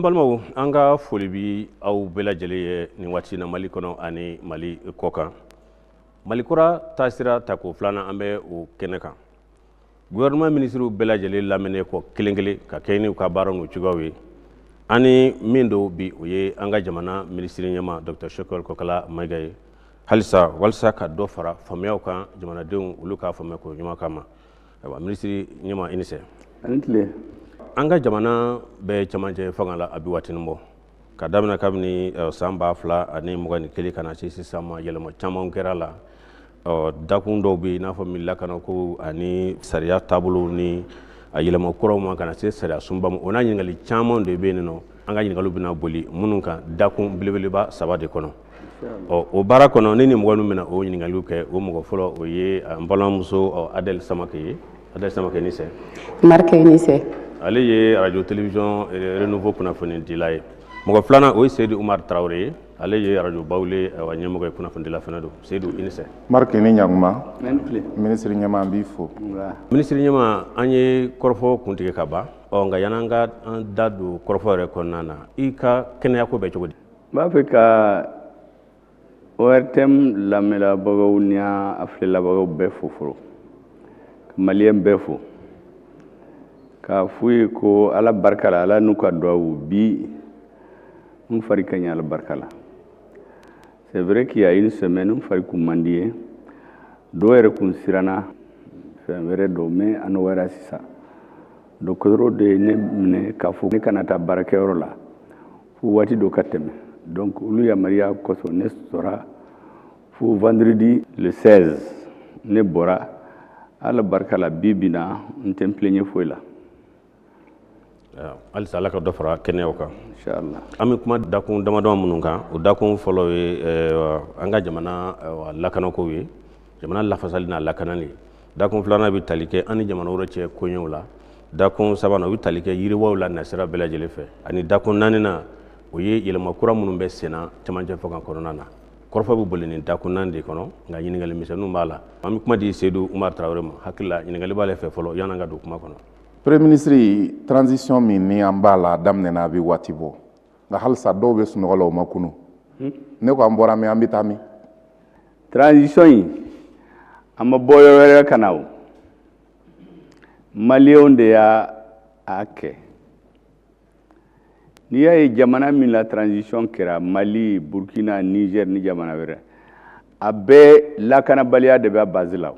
balmaw an ka foli bi aw bɛɛ lajɛlen ye nin waati na Mali kɔnɔ ani Mali kɔkan. Mali kura taasira ta ko filanan an bɛ o kɛnɛ kan. Gouvernement ministre bɛɛ lajɛlen lamɛnne kɔ kelen kelen ka kɛ ni u ka baara n'u cogoyaw ye. Ani min do bi o ye an ka jamana ministre ɲɛma Dr Shokol Kokala Mayiga ye. Halisa walasa ka dɔ fara faamuyaw kan jamanadenw olu k'a faamuya ko ɲuman kama. Ayiwa ministre ɲɛma i ni se. An ka jamana bɛɛ cɛmancɛ fanga la a bi waatinin bɔ ka daminɛ kabini san 2021 ka na se sisan ma yɛlɛma caman kɛra la dakun dɔw bɛ i n'a fɔ min lakana ko ani sariya taabolo ni a yɛlɛma kuraw ma ka na se sariya sunba ma o n'a ɲininkali caman de bɛ yen nɔ an ka ɲininkaliw bɛna boli minnu kan dakun belebeleba 3 de kɔnɔ o baara kɔnɔ ni mɔgɔ minnu bɛna o ɲininkaliw kɛ o mɔgɔ fɔlɔ o ye n balimamuso Adel Samake ye. Adel Samake ni se. Marque ni se. Ale ye radio télévision Renouveau kunnafoni dila ye. Mɔgɔ filanan o ye Seydou Oumar Traoré ye. Ale ye radio Bawule ɲɛmɔgɔ ye kunnafoni dila fana don. Seydou i ni se. Marque ni ɲaguma. Ministre ɲɛma an b'i fo. Ministre ɲɛma an ye kɔrɔfɔ kuntigi ka ban. Nka yan'an ka an da don kɔrɔfɔ yɛrɛ kɔnɔna na i ka kɛnɛyako bɛ cogo di? N b'a fɛ ka ORTM lamɛnbagaw ni a filɛlabagaw bɛɛ fo fɔlɔ. Malien bɛɛ fo. Ka f'u ye ko Ala barika la Ala n'u ka duwawu bi n fari ka ɲi Ala barika la. C'est vrai qu'il y a une semaine n fari kun man di ye dɔw yɛrɛ kun siranna fɛn wɛrɛ dɔ mais a nɔgɔyara sisan docteur de ye ne minɛ k'a fɔ ne kana taa baarakɛyɔrɔ la fo waati dɔ ka tɛmɛ donc olu yamaruya kosɔn ne sɔrɔ fo vendredi le 16 ne bɔra Ala barika la bi bi na n tɛ n plaigner foyi la. Halisa Ala ka dɔ fara kɛnɛyaw kan. Inchallah. An bɛ kuma dakun damadama minnu kan o dakun fɔlɔ ye an ka jamana lakanakow ye jamana lafasali n'a lakanali dakun filanan bɛ tali kɛ an ni jamana wɛrɛ cɛ koɲɛw la dakun sabanan o bɛ tali kɛ yiriwaw la nasira bɛɛ lajɛlen fɛ ani dakun naaninan o ye yɛlɛma kura minnu bɛ senna cɛmancɛ fanga kɔnɔna na kɔrɔfɔ bɛ boli nin dakun naani de kɔnɔ nka ɲininkali misɛnninw b'a la an bɛ kuma di Seydou Oumar Traoré ma hakili la ɲininkali b'ale fɛ fɔlɔ yan'an ka don kuma kɔnɔ. Premier ministre transition min ni an b'a la daminɛna a bɛ waati bɔ nka halisa dɔw bɛ sunɔgɔ la o ma kunu ne ko an bɔra min an bɛ taa min. Transition in an ma bɔ yɔrɔ wɛrɛ ka na o maliyɛnw de y'a kɛ n'i y'a ye jamana min la transition kɛra Mali Burkina Niger ni jamana wɛrɛ a bɛɛ lakanabaliya de bɛ base la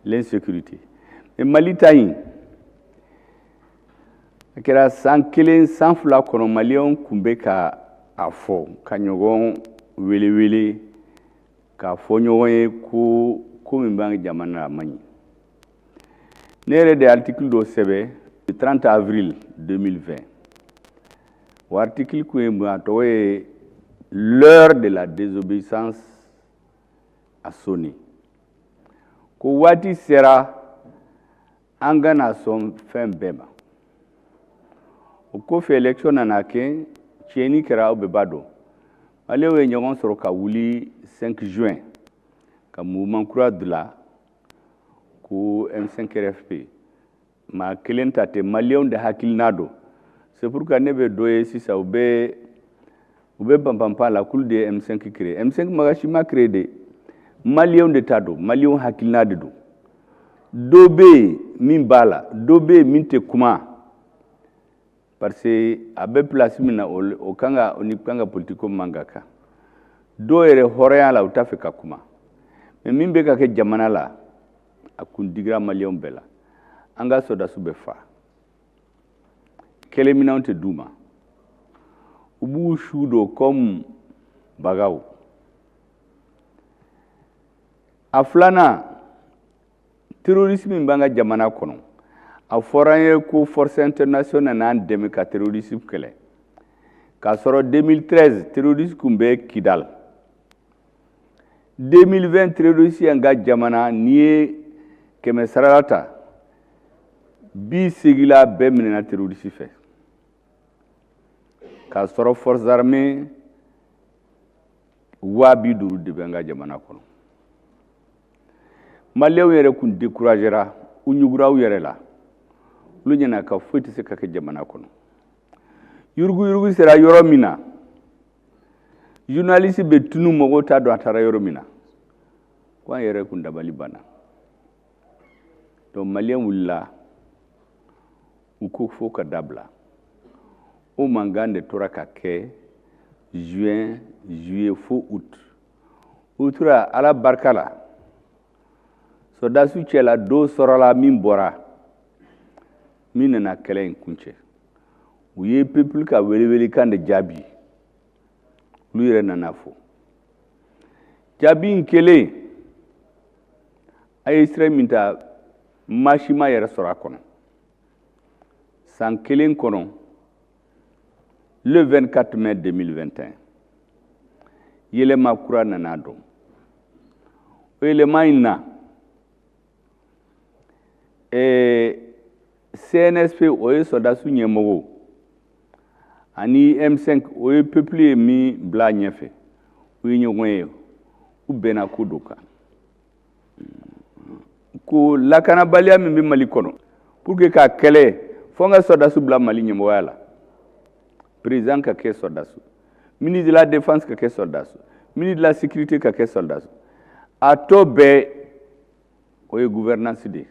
l'insécurité. Mali ta in a kɛra san 1 san 2 kɔnɔ maliyɛnw kun bɛ ka a fɔ ka ɲɔgɔn wele k'a fɔ ɲɔgɔn ye ko min b'an jamana a man ɲi. Ne yɛrɛ de article dɔ sɛbɛn le 30 avril 2020 o article kun ye mun a tɔgɔ ye l'heure de la désobéissance a sonné ko waati sera an kana sɔn fɛn bɛɛ ma o kɔfɛ élection nana kɛ tiɲɛni kɛra aw bɛɛ b'a dɔn maliyɛnw ye ɲɔgɔn sɔrɔ ka wuli 5 juin ka mouvement kura dilan ko M5 RFP maa kelen ta tɛ maliyɛnw de hakilina don c'est pourquoi ne bɛ dɔ ye sisan u bɛ panpan la k'olu de ye M5 créé M5 maga si ma créé de maliyɛnw de ta don maliyɛnw hakilina de don dɔ bɛ yen min b'a la dɔ bɛ yen min tɛ kuma parce que a bɛ place min na o kan ka politiko man ka kan dɔw yɛrɛ hɔrɔnya la u t'a fɛ ka kuma mais min bɛ ka kɛ jamana la a kun digira maliyɛnw bɛɛ la an ka sɔrɔdasiw bɛ fa kɛlɛminɛnw tɛ d'u ma u b'u su don comme bagaw a filanan terrorisme min b'an ka jamana kɔnɔ a fɔra an ye ko force internationale n'an dɛmɛ ka terrorisme kɛlɛ k'a sɔrɔ 2013 terroriste kun bɛ Kidal 2020 terroriste y'an ka jamana n'i ye kɛmɛ sarala ta bi segila bɛɛ minɛna terroriste fɛ k'a sɔrɔ forces armées 50,000 de bɛ an ka jamana kɔnɔ maliyɛnw yɛrɛ kun découragera u ɲugura u yɛrɛ la olu ɲɛna ka foyi tɛ se ka kɛ jamana kɔnɔ yurugu sera yɔrɔ min na journaliste bɛ tunu mɔgɔw t'a dɔn a taara yɔrɔ min na ko an yɛrɛ kun dabali banna donc maliyɛn wulila u ko fo ka dabila o mankan de tora ka kɛ juin juillet fo août o tora ala barika la sɔrɔdasiw cɛla dɔw sɔrɔla min bɔra min nana kɛlɛ in kuncɛ u ye peuple ka welewelekan de jaabi olu yɛrɛ nana fɔ jaabi in kelen a ye sira min ta maasi ma yɛrɛ sɔrɔ a kɔnɔ san kelen kɔnɔ le 24 mai 2021 yɛlɛma kura nana dɔn o yɛlɛma in na CNSP o ye sɔrɔdasiw ɲɛmɔgɔw ani M5 o ye peuple ye min bila ɲɛfɛ o ye ɲɔgɔn ye u bɛnna ko dɔ kan ko lakanabaliya min bɛ Mali kɔnɔ pour que ka kɛlɛ fo n ka sɔrɔdasiw bila Mali ɲɛmɔgɔya la président ka kɛ sɔrɔdasiw ministre de la défense ka kɛ sɔrɔdasiw ministre de la sécurité ka kɛ sɔrɔdasiw a tɔ bɛɛ o ye gouvernance de ye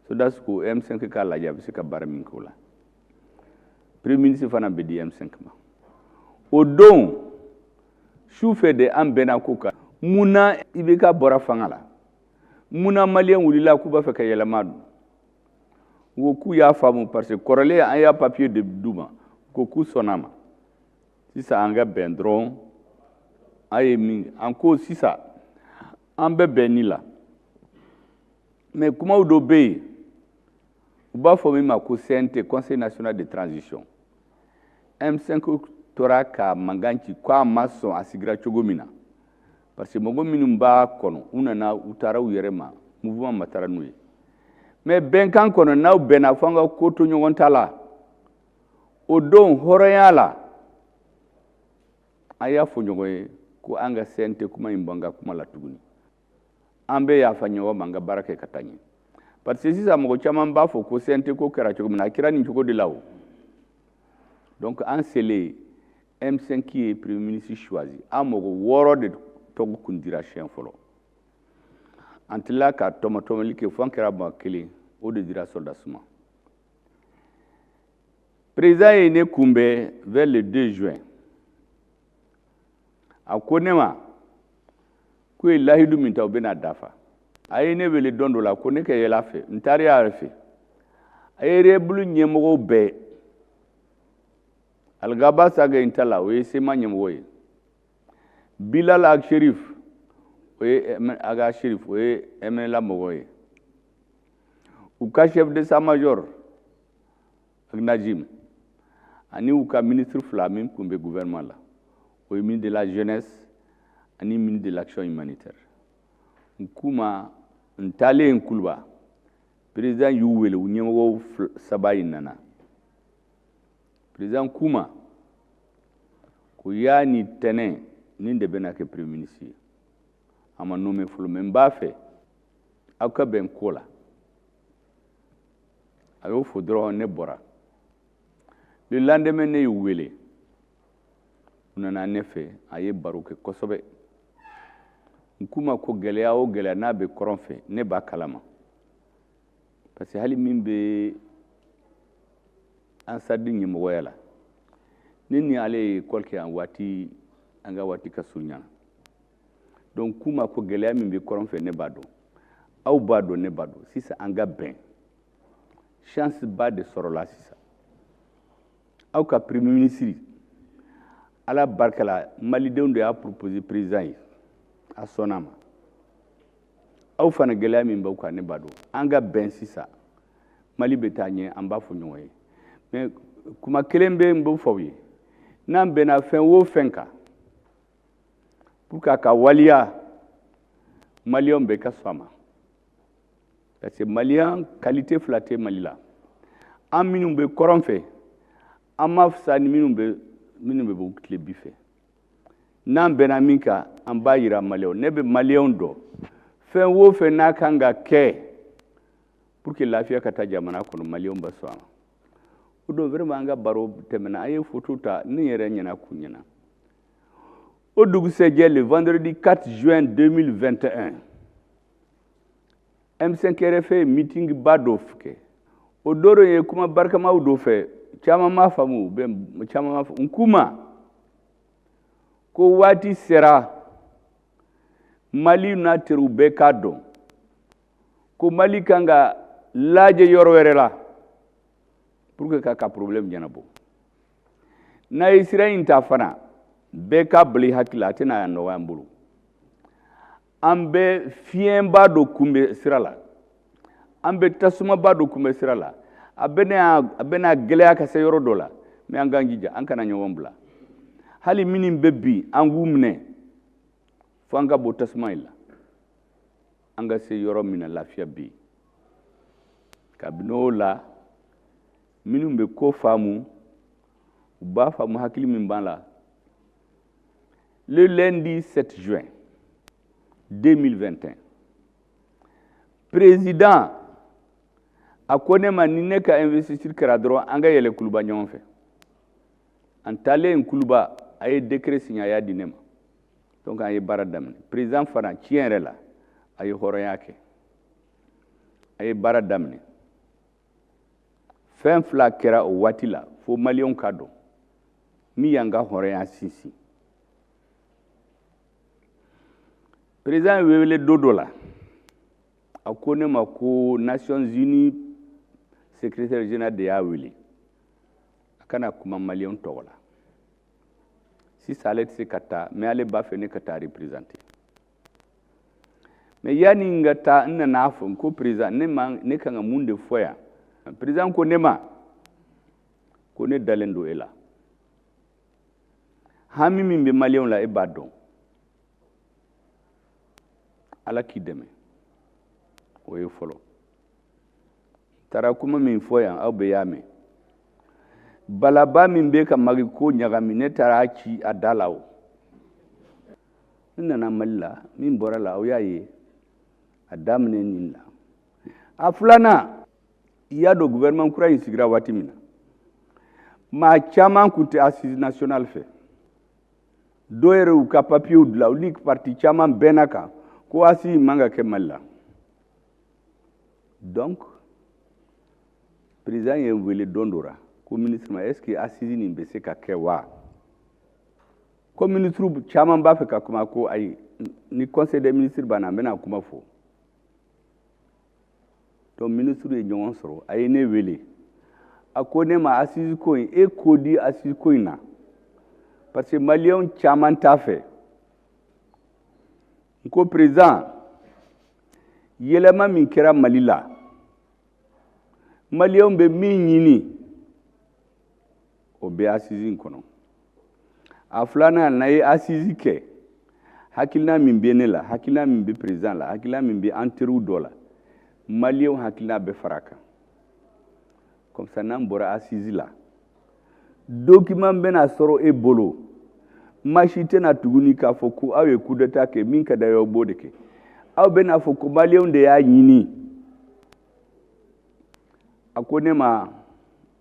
sɔrɔdasiw ko M5 k'a lajɛ a bɛ se ka baara min k'o la premier ministre fana bɛ di M5 ma o don su fɛ de an bɛnna ko kan munna IBK bɔra fanga la munna maliyɛn wulila k'u b'a fɛ ka yɛlɛma don u ko k'u y'a faamu parce que kɔrɔlen an y'a papier de d'u ma ko k'u sɔnna ma sisan an ka bɛn dɔrɔn a ye min an ko sisan an bɛ bɛn ni la mais kumaw dɔ bɛ yen u b'a fɔ min ma ko CNT Conseil national de transition M5 tora ka mankan ci k'a ma sɔn a sigira cogo min na parce que mɔgɔ minnu b'a kɔnɔ u nana u taara u yɛrɛ ma mouvement ma taara n'u ye mais bɛnkan kɔnɔ n'aw bɛnna fo an ka ko to ɲɔgɔn ta la o don hɔrɔnya la a y'a fɔ ɲɔgɔn ye ko an ka CNT kuma in bɔ an ka kuma la tuguni an bɛ yafa ɲɔgɔn ma an ka baara kɛ ka taa ɲɛ parce que sisan mɔgɔ caman b'a fɔ ko CNT ko kɛra cogo min na a kɛra nin cogo de la o donc an selen M5 ye premier ministre choisi an mɔgɔ 6 de tɔgɔ kun dira siɲɛ fɔlɔ an tilala ka tɔmɔtɔmɔli kɛ fo an kɛra maa kelen o de dira sɔrɔdasiw ma président ye ne kunbɛn vers le 2 juin a ko ne ma ko ye lahidu min ta u bɛna dafa a ye ne wele don dɔ la ko ne ka yɛlɛ a fɛ n taara a yɛrɛ fɛ a ye rebulu ɲɛmɔgɔw bɛɛ Algaba Saga Intala o ye sema ɲɛmɔgɔ ye Bilal Ag Sherif o ye Aga Sherif o ye MNLA mɔgɔ ye u ka chef d'état-major Najim ani u ka ministre fila min kun bɛ gouvernement la o ye ministre de la jeunesse ani ministre de l'action humanitaire n k'u ma n taalen Kuluba président y'u wele u ɲɛmɔgɔw 3 in nana président k'u ma ko y'a ni tɛnɛn nin de bɛna kɛ premier ministre ye a ma nommé fɔlɔ mais n b'a fɛ aw ka bɛn ko la a y'o fɔ dɔrɔn ne bɔra le lendemain ne y'u wele u nana ne fɛ a ye baro kɛ kosɛbɛ n k'u ma ko gɛlɛya o gɛlɛya n'a bɛ kɔrɔn fɛ ne b'a kalama parce que hali min bɛ an sardi ɲɛmɔgɔya la ne ni ale ye école kɛ an ka waati ka surunya donc k'u ma ko gɛlɛya min bɛ kɔrɔn fɛ ne b'a dɔn aw b'a dɔn ne b'a dɔn sisan an ka bɛn chance ba de sɔrɔla sisan aw ka premier ministre ala barika la malidenw de y'a proposé président ye a sɔnna ma aw fana gɛlɛya min b'aw kan ne b'a dɔn an ka bɛn sisan Mali bɛ taa ɲɛ an b'a fɔ ɲɔgɔn ye mais kuma kelen bɛ n b'o fɔ aw ye n'an bɛnna fɛn o fɛn kan pour que a ka waliya maliyɛnw bɛɛ ka sɔn a ma parce que maliyɛn qualité fila tɛ Mali la an minnu bɛ kɔrɔn fɛ an ma fisa ni minnu bɛ bɔ tile bi fɛ n'an bɛnna min kan an b'a yira maliyɛnw ne bɛ maliyɛnw dɔn fɛn o fɛn n'a kan ka kɛ pour que lafiya ka taa jamana kɔnɔ maliyɛnw bɛ sɔn a ma o don vraiment an ka baro tɛmɛna an ye photo ta ne yɛrɛ ɲɛna kun ɲɛna o dugusɛjɛ le vendredi 4 juin 2021 M5RF ye meeting ba dɔ kɛ o doro ye kuma barikamaw dɔ fɛ caman m'a faamu caman m'a faamu nkuma ko waati sera Mali n'a teriw bɛɛ k'a dɔn ko Mali kan ka lajɛ yɔrɔ wɛrɛ la pour que k'a ka problème ɲɛnabɔ n'a ye sira in ta fana bɛɛ ka bila i hakili la a tɛna a nɔgɔya an bolo an bɛ fiɲɛba dɔ kunbɛn sira la an bɛ tasumaba dɔ kunbɛn sira la a bɛna gɛlɛya ka se yɔrɔ dɔ la mais an k'an jija an kana ɲɔgɔn bila hali minnu bɛ bi an k'u minɛ fo an ka bɔ tasuma in la an ka se yɔrɔ min na lafiya bɛ yen kabini o la minnu bɛ ko faamu u b'a faamu hakili min b'an la le lundi 7 juin 2021 président a ko ne ma ni ne ka investiture kɛra dɔrɔn an ka yɛlɛ kuluba ɲɔgɔn fɛ an taalen kuluba a ye décret signé a y'a di ne ma donc an ye baara daminɛ président fana tiɲɛ yɛrɛ la a ye hɔrɔnya kɛ a ye baara daminɛ fɛn fila kɛra o waati la fo maliyɛnw ka dɔn min y'an ka hɔrɔnya sinsin président ye wele don dɔ la a ko ne ma ko Nations Unies secrétaire général de y'a wele a kana kuma maliyɛnw tɔgɔ la sisan ale tɛ se ka taa mais ale b'a fɛ ne ka taa représenter mais yanni n ka taa n nana fɔ ko président ne kan ka mun de fɔ yan président ko ne ma ko ne dalen don e la hami min bɛ maliyɛnw la e b'a dɔn ala k'i dɛmɛ o ye fɔlɔ taara kuma min fɔ yan aw bɛ y'a mɛn balaba min bɛ ka magi ko ɲagami ne taara a ci a da la o n nana Mali la min bɔra la aw y'a ye a daminɛ nin la a filanan i y'a dɔn gouvernement kura in sigira waati min na maa caman tun tɛ assise nationale fɛ dɔw yɛrɛ y'u ka papiyew dilan olu ni parti caman bɛnna kan ko assise man ka kɛ Mali la donc président ye wele don dɔ la ko ministre ma est-ce que assise nin bɛ se ka kɛ wa ko ministre caman b'a fɛ ka kuma ko ayi ni conseil des ministres banna n bɛna kuma fɔ donc ministre ye ɲɔgɔn sɔrɔ a ye ne wele a ko ne ma assise ko in e ko di assise ko in na parce que maliyɛnw caman t'a fɛ n ko président yɛlɛma min kɛra Mali la maliyɛnw bɛ min ɲini o bɛ assise in kɔnɔ a filanan n'a ye assise kɛ hakilina min bɛ ne la hakilina min bɛ président la hakilina min bɛ an teriw dɔ la maliyɛnw hakilina bɛ fara a kan comme ça n'an bɔra assise la document bɛna sɔrɔ e bolo maa si tɛna tuguni k'a fɔ ko aw ye coup d'état kɛ min ka d'a ye aw b'o de kɛ aw bɛna fɔ ko maliyɛnw de y'a ɲini a ko ne ma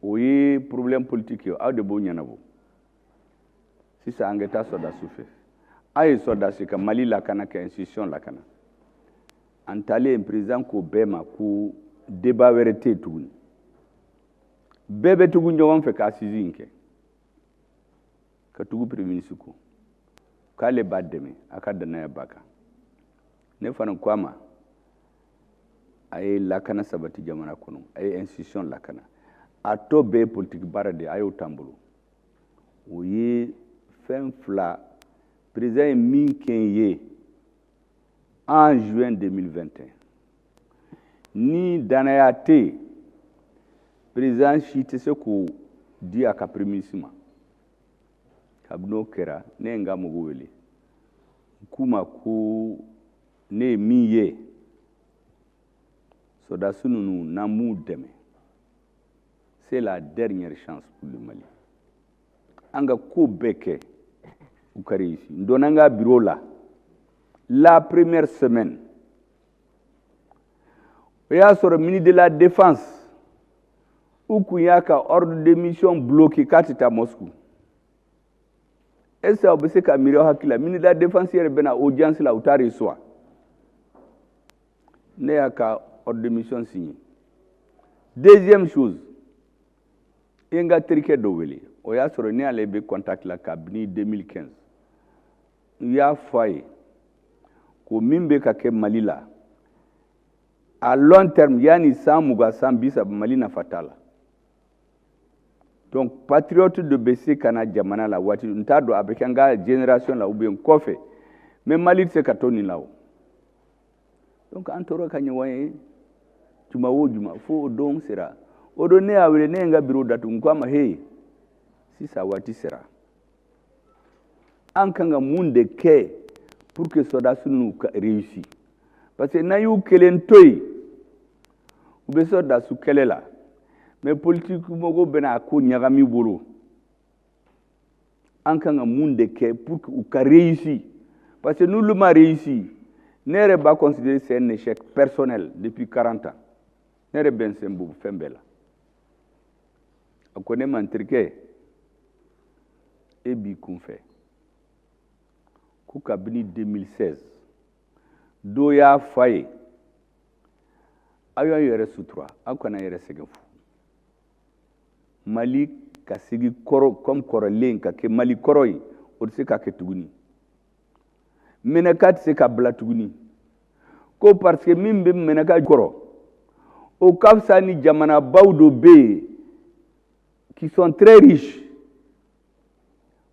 o ye problème politique ye aw de b'o ɲɛnabɔ sisan an ka taa sɔrɔdasiw fɛ aw ye sɔrɔdasi ka Mali lakana ka institution lakana an taalen président ko bɛɛ ma ko débat wɛrɛ tɛ yen tuguni bɛɛ bɛ tugu ɲɔgɔn fɛ ka assise in kɛ ka tugu premier ministre ko k'ale b'a dɛmɛ a ka danaya b'a kan ne fana ko a ma a ye lakana sabati jamana kɔnɔ a ye institution lakana a tɔ bɛɛ ye politique baara de a y'o t'an bolo o ye fɛn fila président ye min kɛ n ye en juin 2021 ni danaya tɛ yen président si tɛ se k'o di a ka premier ministre ma kabini o kɛra ne ye n ka mɔgɔw wele k'u ma ko ne ye min ye sɔrɔdasi ninnu n'an m'u dɛmɛ c'est la dernière chance pour le Mali an ka ko bɛɛ kɛ u ka réussir n donna n ka bureau la première semaine o y'a sɔrɔ ministre de la défense u kun y'a ka ordre de mission bloqué k'a tɛ taa Moscou. Est-ce que aw bɛ se ka miiri aw hakili la ministre de la défense yɛrɛ bɛna audience la u t'a reçoit. Ne y'a ka ordre de mission signé. Deuxième chose, i ye n ka terikɛ dɔ wele o y'a sɔrɔ ne ale bɛ contact la kabini 2015 n y'a fɔ a ye ko min bɛ ka kɛ Mali la à long terme yani san 20 san 30 Mali nafa t'a la. Donc patriote de bɛ se ka na jamana la waati n t'a dɔn a bɛ kɛ n ka génération la ou bien kɔfɛ mais Mali tɛ se ka to nin la o. Donc an tora ka ɲɔgɔn ye juma o juma fo o don sera o don ne y'a wele ne ye n ka bureau datugu n ko a ma hey sisan waati sera an kan ka mun de kɛ pour que soldats n'u réussi parce que n'a y'u kelen to yen u bɛ soldats kɛlɛ la mais politique mɔgɔw bɛna a ko ɲagami bolo an kan ka mun de kɛ pour que u ka réussi parce que n'olu ma réussi ne yɛrɛ b'a considérer c'est un échec personnel depuis 40 ans ne yɛrɛ bɛn sen b'u fɛn bɛɛ la a ko ne ma n terikɛ e b'i kun fɛ ko kabini 2016 dɔ y'a fɔ a ye aw y'aw yɛrɛ sutura aw kana yɛrɛ sɛgɛn fu Mali ka sigi kɔrɔ comme kɔrɔlen ka kɛ Mali kɔrɔ ye o tɛ se ka kɛ tuguni Menaka tɛ se ka bila tuguni ko parce que min bɛ Menaka kɔrɔ o ka fisa ni jamanabaw dɔ bɛ yen qui sont très riches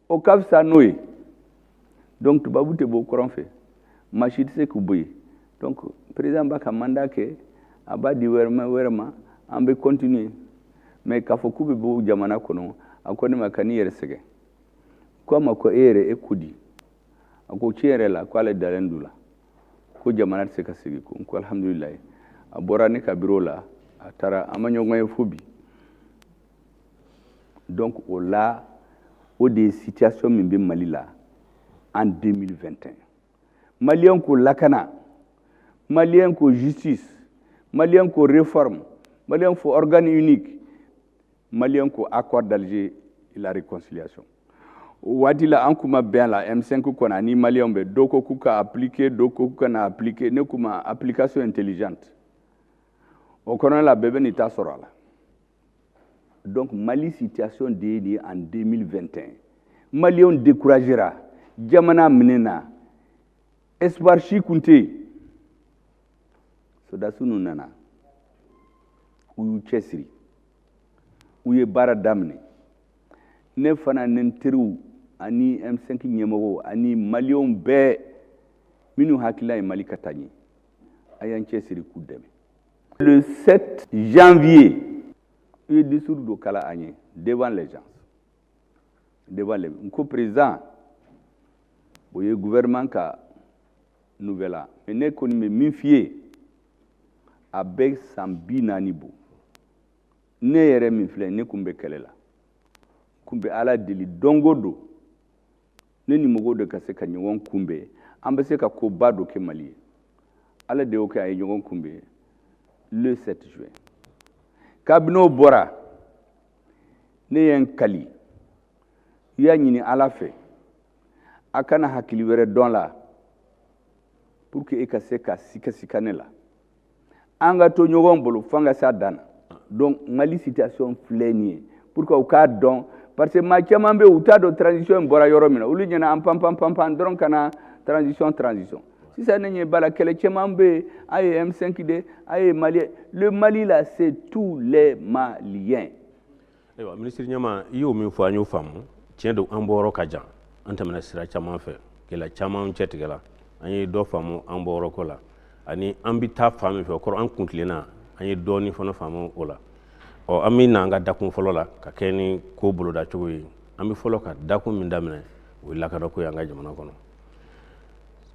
o ka fisa n'o ye donc tubabu tɛ bɔ kɔrɔn fɛ maa si tɛ se k'u bɔ yen donc président b'a ka mandat kɛ a b'a di wɛrɛ ma an bɛ continuer mais k'a fɔ k'u bɛ bɔ jamana kɔnɔ a ko ne ma ka n'i yɛrɛ sɛgɛn ko a ma ko e yɛrɛ e ko di a ko tiɲɛ yɛrɛ la ko ale dalen d'u la ko jamana tɛ se ka segin ko n ko alhamdulilayi a bɔra ne ka bureau la a taara an ma ɲɔgɔn ye fo bi donc o la o de ye situation min bɛ Mali la en 2021 maliyɛn ko lakana maliyɛn ko justice maliyɛn ko réforme maliyɛn ko organe unique maliyɛn ko accord d'Alger et la réconciliation waati la an kuma bɛn la M5 kɔnɔ ani maliyɛnw bɛ dɔ ko k'u ka appliquer dɔ ko k'u ka na appliquer ne kuma application intelligente o kɔnɔ la bɛɛ bɛ n'i ta sɔrɔ a la donc Mali situation de ye nin en 2021 maliyɛnw découragera jamana minɛna espoir si kun tɛ yen soldats ninnu nana u y'u cɛsiri u ye baara daminɛ ne fana ni n teriw ani M5 ɲɛmɔgɔw ani maliyɛnw bɛɛ minnu hakilila ye Mali ka taa ɲɛ a y'an cɛsiri k'u dɛmɛ le 7 janvier u ye discours dɔ kala an ye devant les gens devant les n ko président o ye gouvernement ka nouvelle mais ne kɔni bɛ min f'i ye a bɛ san 40 bɔ ne yɛrɛ min filɛ ne kun bɛ kɛlɛ la kun bɛ Ala deli don o don ne ni mɔgɔw de ka se ka ɲɔgɔn kunbɛn an bɛ se ka koba dɔ kɛ Mali ye Ala de y'o kɛ a ye ɲɔgɔn kunbɛn le 7 juin kabini o bɔra ne ye n kali i y'a ɲini Ala fɛ a kana hakili wɛrɛ dɔn la pour que e ka se ka sika ne la an ka to ɲɔgɔn bolo fo an ka se a dan na donc Mali situation filɛ nin ye pour que u k'a dɔn parce que maa caman bɛ yen u t'a dɔn transition in bɔra yɔrɔ min na olu ɲɛna an pan dɔrɔn ka na transition sisan ne ɲɛ b'a la kɛlɛ caman bɛ yen a ye M5 de a ye Mali le Mali là c'est tous les Maliens. Ayiwa ministre ɲɛma i y'o min fɔ an y'o faamu tiɲɛ don an bɔyɔrɔ ka jan an tɛmɛna sira caman fɛ gɛlɛya caman cɛtigɛla an ye dɔ faamu an bɔyɔrɔ ko la ani an bɛ taa fan min fɛ o kɔrɔ an kun tilenna an ye dɔɔnin fana faamu o la ɔ an bɛ na an ka dakun fɔlɔ la ka kɛ ni ko boloda cogo ye an bɛ fɔlɔ ka dakun min daminɛ o ye lakana ko ye an ka jamana kɔnɔ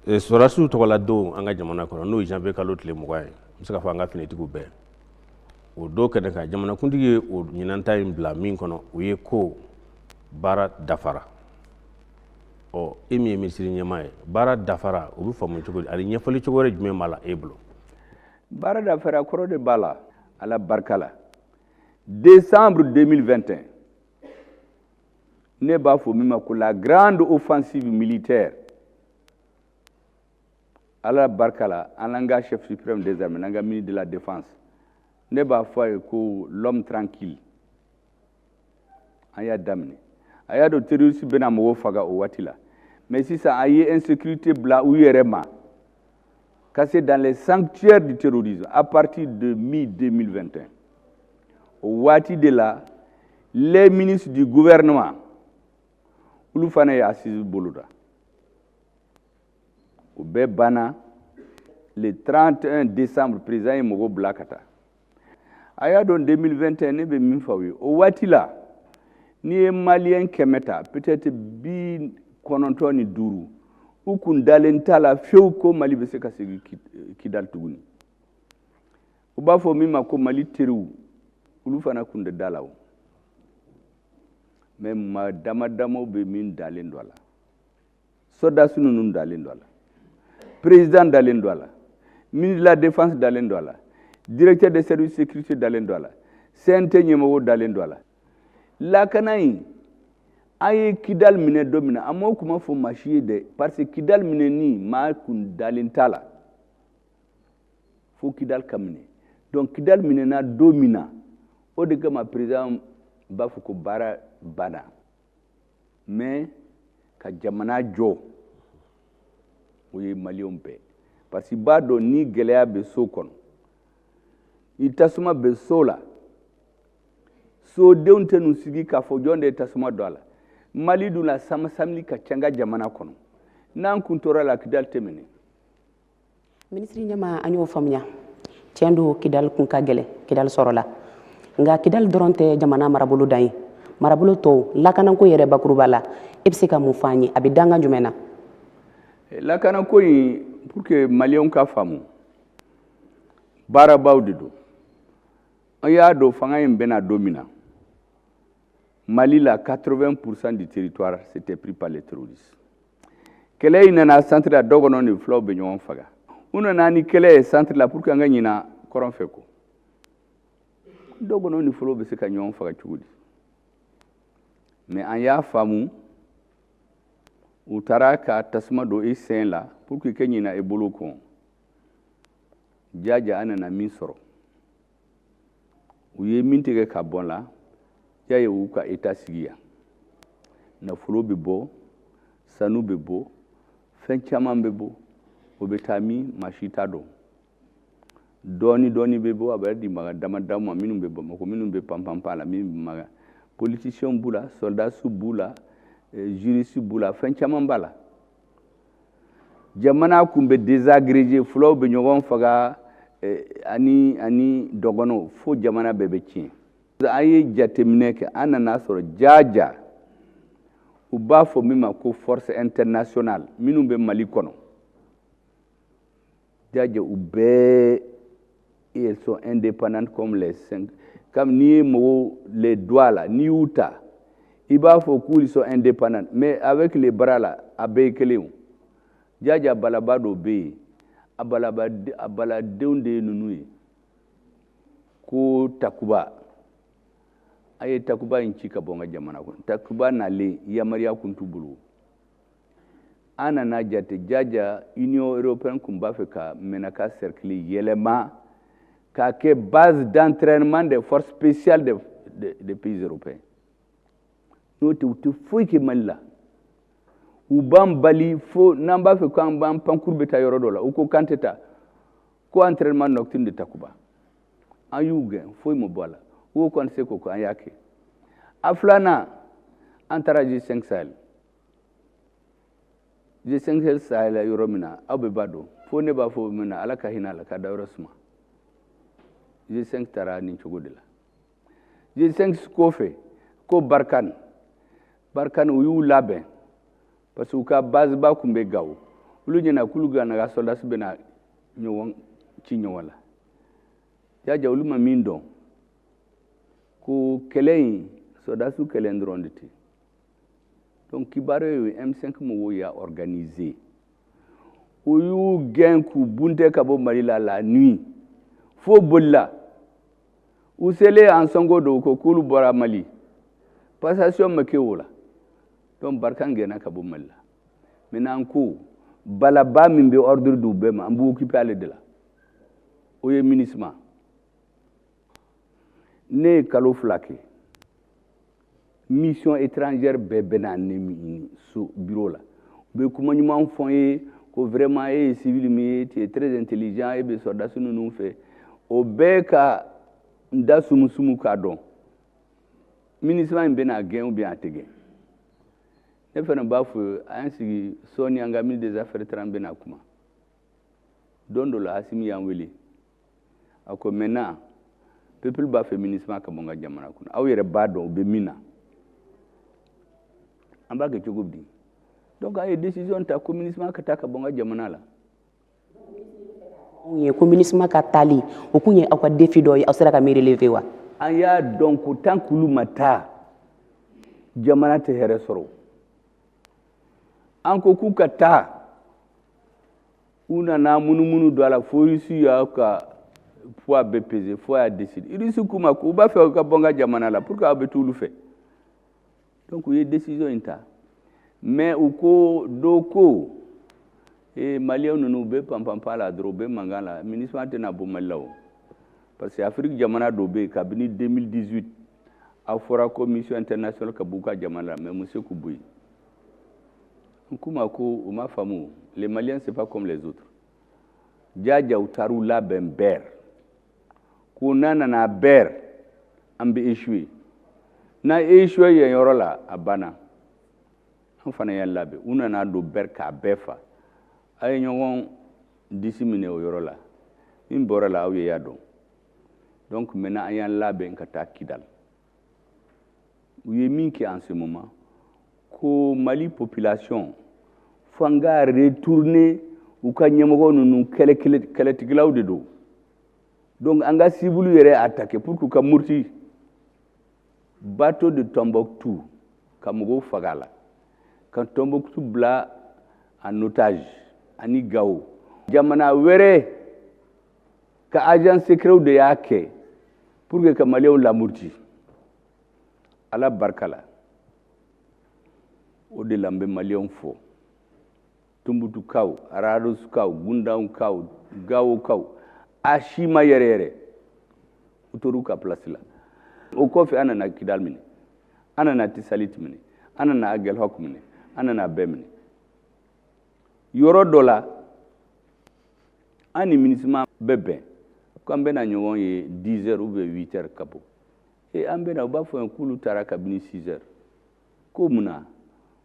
sɔrɔdasiw tɔgɔla don an ka jamana kɔnɔ n'o ye janvier kalo tile 20 ye n bɛ se ka fɔ an ka finitigiw bɛɛ o don kɛnɛ kan jamanakuntigi ye o ɲinanta in bila min kɔnɔ o ye ko baara dafara ɔ e min ye minisiri ɲɛmaa ye baara dafara o bɛ faamu cogo di ani ɲɛfɔli cogo wɛrɛ jumɛn b'a la e bolo. baara dafara kɔrɔ de b'a la Ala barika la décembre 2021 ne b'a fɔ min ma ko la grande offensive militaire ala barka la an n'an ka chef suprême des armées n'an ka ministre de la défense ne b'a fɔ a ye ko l'homme tranquille an y'a daminɛ a y'a dɔn terroriste bɛna mɔgɔw faga o waati la mais sisan a ye insécurité bila u yɛrɛ ma ka se dans les sanctuaires du terrorisme à partir de mi-2021 au waati de la les ministres du gouvernement olu fana ye assise boloda o bɛɛ banna le 31 décembre président ye mɔgɔw bila ka taa a y'a dɔn 2021 ne bɛ min fɔ aw ye o waati la n'i ye maliyɛn 100 ta peut-être 95 u kun dalen t'a la fewu ko Mali bɛ se ka segin Kidali tuguni u b'a fɔ min ma ko Mali teriw olu fana kun tɛ da la o mais maa damadamaw bɛ min dalen don a la soldats ninnu dalen don a la président dalen don a la ministre de la défense dalen don a la directeur des services de sécurité dalen don a la CNT ɲɛmɔgɔw dalen don a la lakana in an ye Kidali minɛ don min na an m'o kuma fɔ maa si ye dɛ parce que Kidali minɛni maa kun dalen t'a la fo Kidali ka minɛ donc Kidali minɛna don min na o de kama président b'a fɔ ko baara banna mais ka jamana jɔ o ye maliyɛnw bɛɛ parce que i b'a dɔn ni gɛlɛya bɛ so kɔnɔ ni tasuma bɛ so la sodenw tɛ n'u sigi k'a fɔ jɔn de ye tasuma don a la Mali dun la samili ka ca n ka jamana kɔnɔ n'an kun tora la Kidali tɛ minɛ. Ministre ɲɛma an y'o faamuya tiɲɛ don Kidali kun ka gɛlɛn Kidali sɔrɔla nka Kidali dɔrɔn tɛ jamana marabolo dan ye marabolo tɔw lakanako yɛrɛ bakuruba la e bɛ se ka mun fɔ an ye a bɛ danga jumɛn na. Lakanako in pour que maliyɛnw ka faamu baarabaw de don an y'a dɔn fanga in bɛna don min na Mali la 80% du territoire s'était pris par les terroristes. Kɛlɛ in nana centre la dɔ kɔnɔ ni fulaw bɛ ɲɔgɔn faga u nana ni kɛlɛ ye centre la pour que an ka ɲina kɔrɔn fɛ ko dɔ kɔnɔ ni fulaw bɛ se ka ɲɔgɔn faga cogo di mais an y'a faamu u taara ka tasuma don i sen la pour que i ka ɲina i bolo kɔn jaja an nana min sɔrɔ u ye min tigɛ ka bɔn la y'a ye u ka état sigi yan nafolo bɛ bɔ sanu bɛ bɔ fɛn caman bɛ bɔ o bɛ taa min maa si t'a dɔn dɔɔni dɔɔni bɛ bɔ a bɛ di maga damadama ma minnu bɛ Bamakɔ minnu bɛ panpanpan la minnu bɛ maga politiciens b'u la soldats b'u la juristes b'u la fɛn caman b'a la jamana kun bɛ désagrégé fulaw bɛ ɲɔgɔn faga ani dɔgɔnɔw fo jamana bɛɛ bɛ tiɲɛ an ye jateminɛ kɛ an nana sɔrɔ jaja u b'a fɔ min ma ko force internationale minnu bɛ Mali kɔnɔ jaja u bɛɛ ils sont indépendants comme les 5 comme n'i ye mɔgɔw les doigts la n'i y'u ta i b'a fɔ k'ils sont indépendants mais avec les bras la a bɛɛ ye kelen o jaja balaba dɔ bɛ yen a baladenw de ye ninnu ye ko Takuba a ye Takuba in ci ka bɔ n ka jamana kɔnɔ Takuba nalen yamaruya kun t'u bolo an nana jate jaja Union européenne kun b'a fɛ ka Menaka cercle yɛlɛma k'a kɛ base d'entraînement des forces spéciales des pays européens n'o tɛ u tɛ foyi kɛ Mali la u b'an bali fo n'an b'a fɛ k'an b'an pankuru bɛ taa yɔrɔ dɔ la u ko k'an tɛ taa ko entraînement nocturne de Takuba an y'u gɛn foyi ma bɔ a la u ko k'an tɛ se k'o kɛ an y'a kɛ a filanan an taara G5 Sahel G5 Sahel yɔrɔ min na aw bɛɛ b'a dɔn fo ne b'a fɔ min na Ala ka hinɛ a la k'a da yɔrɔ suma G5 taara nin cogo de la G5 kɔfɛ ko Barkhane u y'u labɛn parce que u ka base ba kun bɛ Gawo olu ɲɛna k'olu ka naga soldats bɛna ɲɔgɔn ci ɲɔgɔn la jaja olu ma min dɔn ko kɛlɛ in soldats kɛlɛ dɔrɔn de tɛ donc kibaruya ye M5 mɔgɔw y'a organisé u y'u gɛn k'u bunte ka bɔ Mali la la nuit fo bolila u selen an sɔngo do ko k'olu bɔra Mali passation ma kɛ o la donc barika gɛnna ka bɔ Mali la maintenant ko balaba min bɛ ordre d'u bɛɛ ma an b'u occuper ale de la o ye MINUSMA ne ye kalo 2 kɛ mission étrangère bɛɛ bɛ na ne ɲini so bureau la u bɛ kuma ɲuman fɔ n ye ko vraiment e ye civil min ye tu es très intelligent e bɛ sɔrɔdasi ninnu fɛ o bɛɛ ka n da sumusumu k'a dɔn MINUSMA in bɛna gɛn ou bien a tɛ gɛn ne fana b'a fɔ a y'an sigi sɔɔni an ka ministre des affaires étrangères bɛna kuma don dɔ la Asimi y'an wele a ko maintenant peuple b'a fɛ MINUSMA ka bɔ n ka jamana kɔnɔ aw yɛrɛ b'a dɔn u bɛ min na an b'a kɛ cogo di donc a ye décision ta ko MINUSMA ka taa ka bɔ n ka jamana la ye ko MINUSMA ka taali o kun ye aw ka défi dɔ ye aw sera ka mi relever wa an y'a dɔn ko tant k'olu ma taa jamana tɛ hɛrɛ sɔrɔ an ko k'u ka taa u nana munumunu don a la fo Russie y'a ka poids bɛɛ peser fo a y'a décider Russie k'u ma k'u b'a fɛ u ka bɔ n ka jamana la pour que aw bɛ t'olu fɛ donc u ye décision in ta mais u ko dɔ ko Maliens ninnu u bɛ panpanpa la dɔrɔn u bɛ mankan la MINUSMA tɛna bɔ Mali la o parce que Afrique jamana dɔ bɛ yen kabini 2018 a fɔra ko mission internationale ka b'u ka jamana la mais mu se k'u bɔ yen n k'u ma ko u ma faamu les Maliens c'est pas comme les autres jaja u taar'u labɛn bɛr ko n'a nana bɛr an bɛ échouer n'a échoué yen yɔrɔ la a banna an fana y'an labɛn u nana don bɛr k'a bɛɛ fa a ye ɲɔgɔn disi minɛ o yɔrɔ la min bɔra la aw ye y'a dɔn donc maintenant an y'an labɛn ka taa Kidal u ye min kɛ en ce moment ko Mali population fo an ka retourner u ka ɲɛmɔgɔ ninnu kɛlɛtigilaw de don donc an ka civil yɛrɛ attaquer pour que ka murti bateau de Tombouctou ka mɔgɔw faga la ka Tombouctou bila en otage ani Gao jamana wɛrɛ ka agent secret de y'a kɛ pour que ka Maliens lamurti ala barika la o de la n bɛ Maliens fɔ Tumbutukaw Ararosukaw Gundankaw Gawokaw a si ma yɛrɛ yɛrɛ u tor'u ka place la o kɔfɛ an nana Kidal minɛ an nana Tisalit minɛ an nana Aguelhok minɛ an nana bɛɛ minɛ yɔrɔ dɔ la an ni MINUSMA bɛ bɛn ko an bɛna ɲɔgɔn ye 10 heures ou bien 8 heures ka bɔ an bɛna u b'a fɔ yen k'olu taara kabini 6 heures ko mun na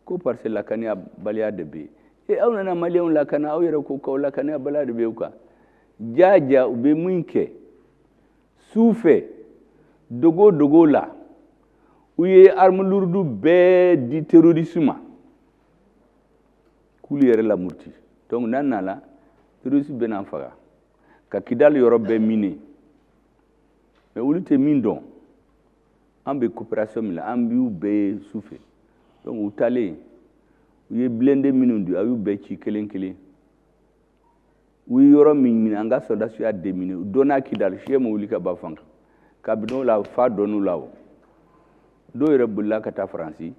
ko parce que lakaniya baliya de bɛ yen aw nana Maliens lakana aw yɛrɛ ko k'aw lakaniya baliya de bɛ u kan jaja u bɛ mun kɛ su fɛ dogo la u ye arme lourde bɛɛ di terroriste ma k'olu yɛrɛ lamurti donc n'an nana terroriste bɛna faga ka Kidal yɔrɔ bɛɛ miner mais olu tɛ min dɔn an bɛ coopération min la an b'u bɛɛ ye su fɛ donc u taalen u ye blindé minnu di a y'u bɛɛ ci kelen kelen u ye yɔrɔ min minɛ an ka soldats y'a déminé u donna Kidal fiɲɛ ma wuli ka ban fan kan kabini o la fa dɔnn'u la o dɔw yɛrɛ bolila ka taa Faransi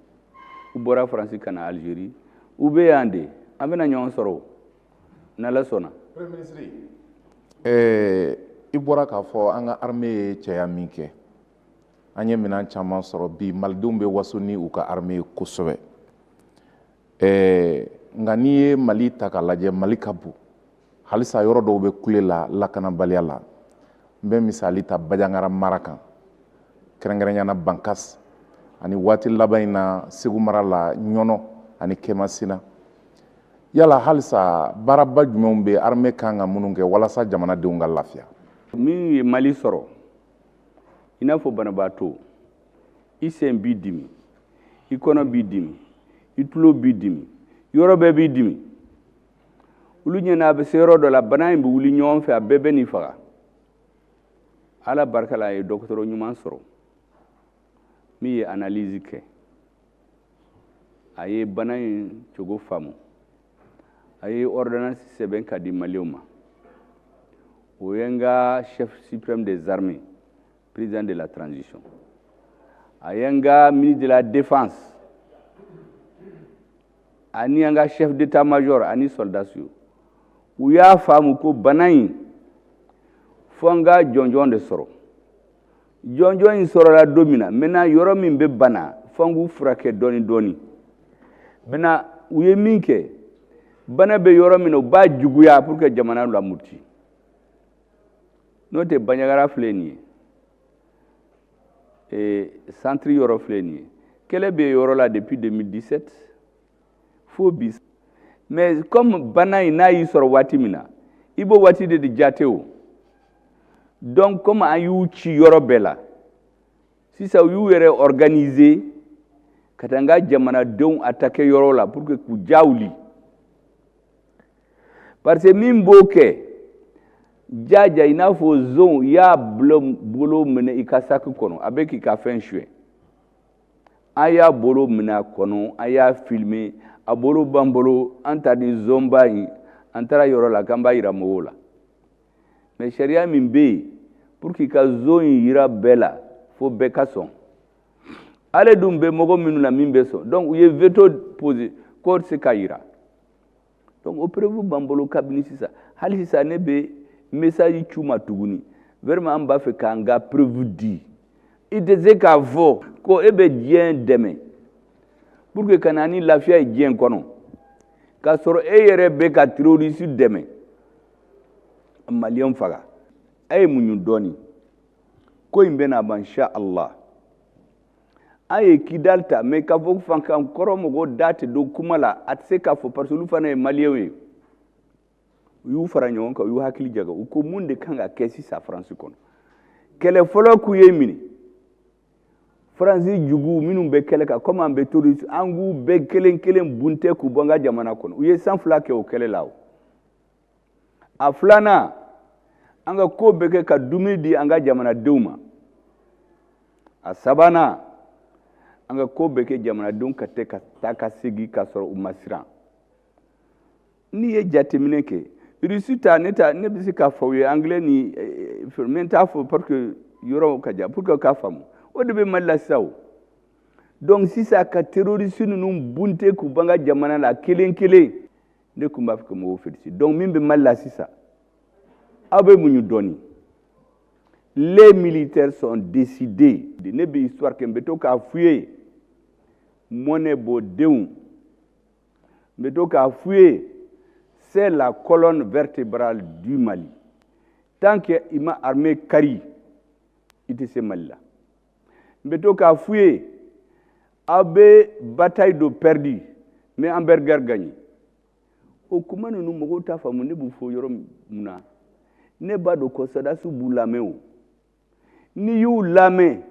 u bɔra Faransi ka na Algérie u bɛ yan de an bɛna ɲɔgɔn sɔrɔ o n'Ala sɔnna. Premier ministre i bɔra k'a fɔ an ka armée ye cɛya min kɛ an ye minɛn caman sɔrɔ bi malidenw bɛ waso ni u ka armée ye kosɛbɛ nka n'i ye Mali ta k'a lajɛ Mali ka bon halisa yɔrɔ dɔw bɛ kule la lakanabaliya la n bɛ misali ta Bajangara mara kan kɛrɛnkɛrɛnyana Bankas ani waati laban in na Segu mara la Ɲɔnɔ ani Kɛmasina yala halisa baaraba jumɛnw bɛ armée kan ka minnu kɛ walasa jamanadenw ka lafiya min ye Mali sɔrɔ i n'a fɔ banabaatɔ i sen b'i dimi i kɔnɔ b'i dimi i tulo b'i dimi yɔrɔ bɛɛ b'i dimi olu ɲɛna a bɛ se yɔrɔ dɔ la bana in bɛ wuli ɲɔgɔn fɛ a bɛɛ bɛ n'i faga ala barika la a ye dɔgɔtɔrɔ ɲuman sɔrɔ min ye analyse kɛ a ye bana in cogo faamu a ye ordonnance sɛbɛn ka di Maliens ma o ye n ka chef suprême des armées président de la transition. Ayanga ministre de la défense. Ani anga chef d'état-major ani soldats yu. U y'a faamu ko bana in fo an ka jɔnjɔn de sɔrɔ. Jɔnjɔn in sɔrɔla don min na maintenant yɔrɔ min bɛ bana fo an k'u furakɛ dɔɔni dɔɔni. Maintenant u ye min kɛ bana bɛ yɔrɔ min na u b'a juguya pour que jamana lamurti. N'o tɛ Bandiagara filɛ nin ye centre yɔrɔ filɛ nin ye kɛlɛ bɛ yɔrɔ la depuis 2017 fo bi. Mais comme bana in n'a y'i sɔrɔ waati min na i b'o waati de jate o. Donc comme an y'u ci yɔrɔ bɛɛ la sisan u y'u yɛrɛ organiser ka taa n ka jamanadenw attaquer yɔrɔ la pour que k'u ja wuli. Parce que min b'o kɛ jaja i n'a fɔ zon i y'a bolo minɛ i ka sac kɔnɔ a bɛ k'i ka fɛn suɲɛ. An y'a bolo minɛ a kɔnɔ an y'a filmer a bolo b'an bolo an ta di zon ba in an taara yɔrɔ la k'an b'a yira mɔgɔw la. Mais sariya min bɛ yen pour que ka zon in yira bɛɛ la fo bɛɛ ka sɔn. Ale dun bɛ mɔgɔ minnu na min bɛ sɔn donc u ye veto poser k'o tɛ se ka yira. Donc o preuve b'an bolo kabini sisan hali sisan ne bɛ message ci u ma tuguni vraiment an b'a fɛ k'an ka preuve di. I tɛ se k'a fɔ ko e bɛ diɲɛ dɛmɛ pour que ka na ni lafiya ye diɲɛ kɔnɔ k'a sɔrɔ e yɛrɛ bɛ ka terroriste dɛmɛ maliyɛn faga. A ye muɲu dɔɔni ko in bɛna ban insha Allah. An ye Kidal ta mais k'a fɔ fankan kɔrɔ mɔgɔw da tɛ don kuma la a tɛ se k'a fɔ parce que olu fana ye maliyɛnw ye. U y'u fara ɲɔgɔn kan u y'u hakili jaga u ko mun de kan ka kɛ sisan France kɔnɔ. Kɛlɛ fɔlɔ k'u ye minɛ France jugu minnu bɛ kɛlɛ kan comme an bɛ terroriste an k'u bɛɛ kelen kelen bunte k'u bɔ an ka jamana kɔnɔ. U ye san 2 kɛ o kɛlɛ la o. A filanan an ka ko bɛ kɛ ka dumuni di an ka jamanadenw ma. A sabanan an ka ko bɛ kɛ jamanadenw ka tɛ ka taa ka segin ka sɔrɔ u ma siran. N'i ye jateminɛ kɛ Russie ta ne bɛ se k'a fɔ u ye anglais ni n t'a fɔ parce que yɔrɔ ka jan pour que k'a faamu o de bɛ Mali la sisan o. Donc sisan ka terroriste ninnu bunte k'u ban ka jamana la kelen kelen ne tun b'a fɛ ka mɔgɔw féliciter. Donc min bɛ Mali la sisan aw bɛ muɲu dɔɔni. Les militaires sont décidés de ne bɛ histoire kɛ n bɛ to k'a f'u ye Mɔnɛ bɔ denw n bɛ to k'a f'u ye c'est la colonne vertébrale du Mali. Tant que il m'a armé kari il tɛ se Mali la. N bɛ to k'a f'u ye aw bɛ bataille de perdu mais an bɛ guerre gagné. O kuma ninnu mɔgɔw t'a faamu ne b'u fɔ yɔrɔ mun na ne b'a dɔn ko sɔrdasiw b'u lamɛn o. N'i y'u lamɛn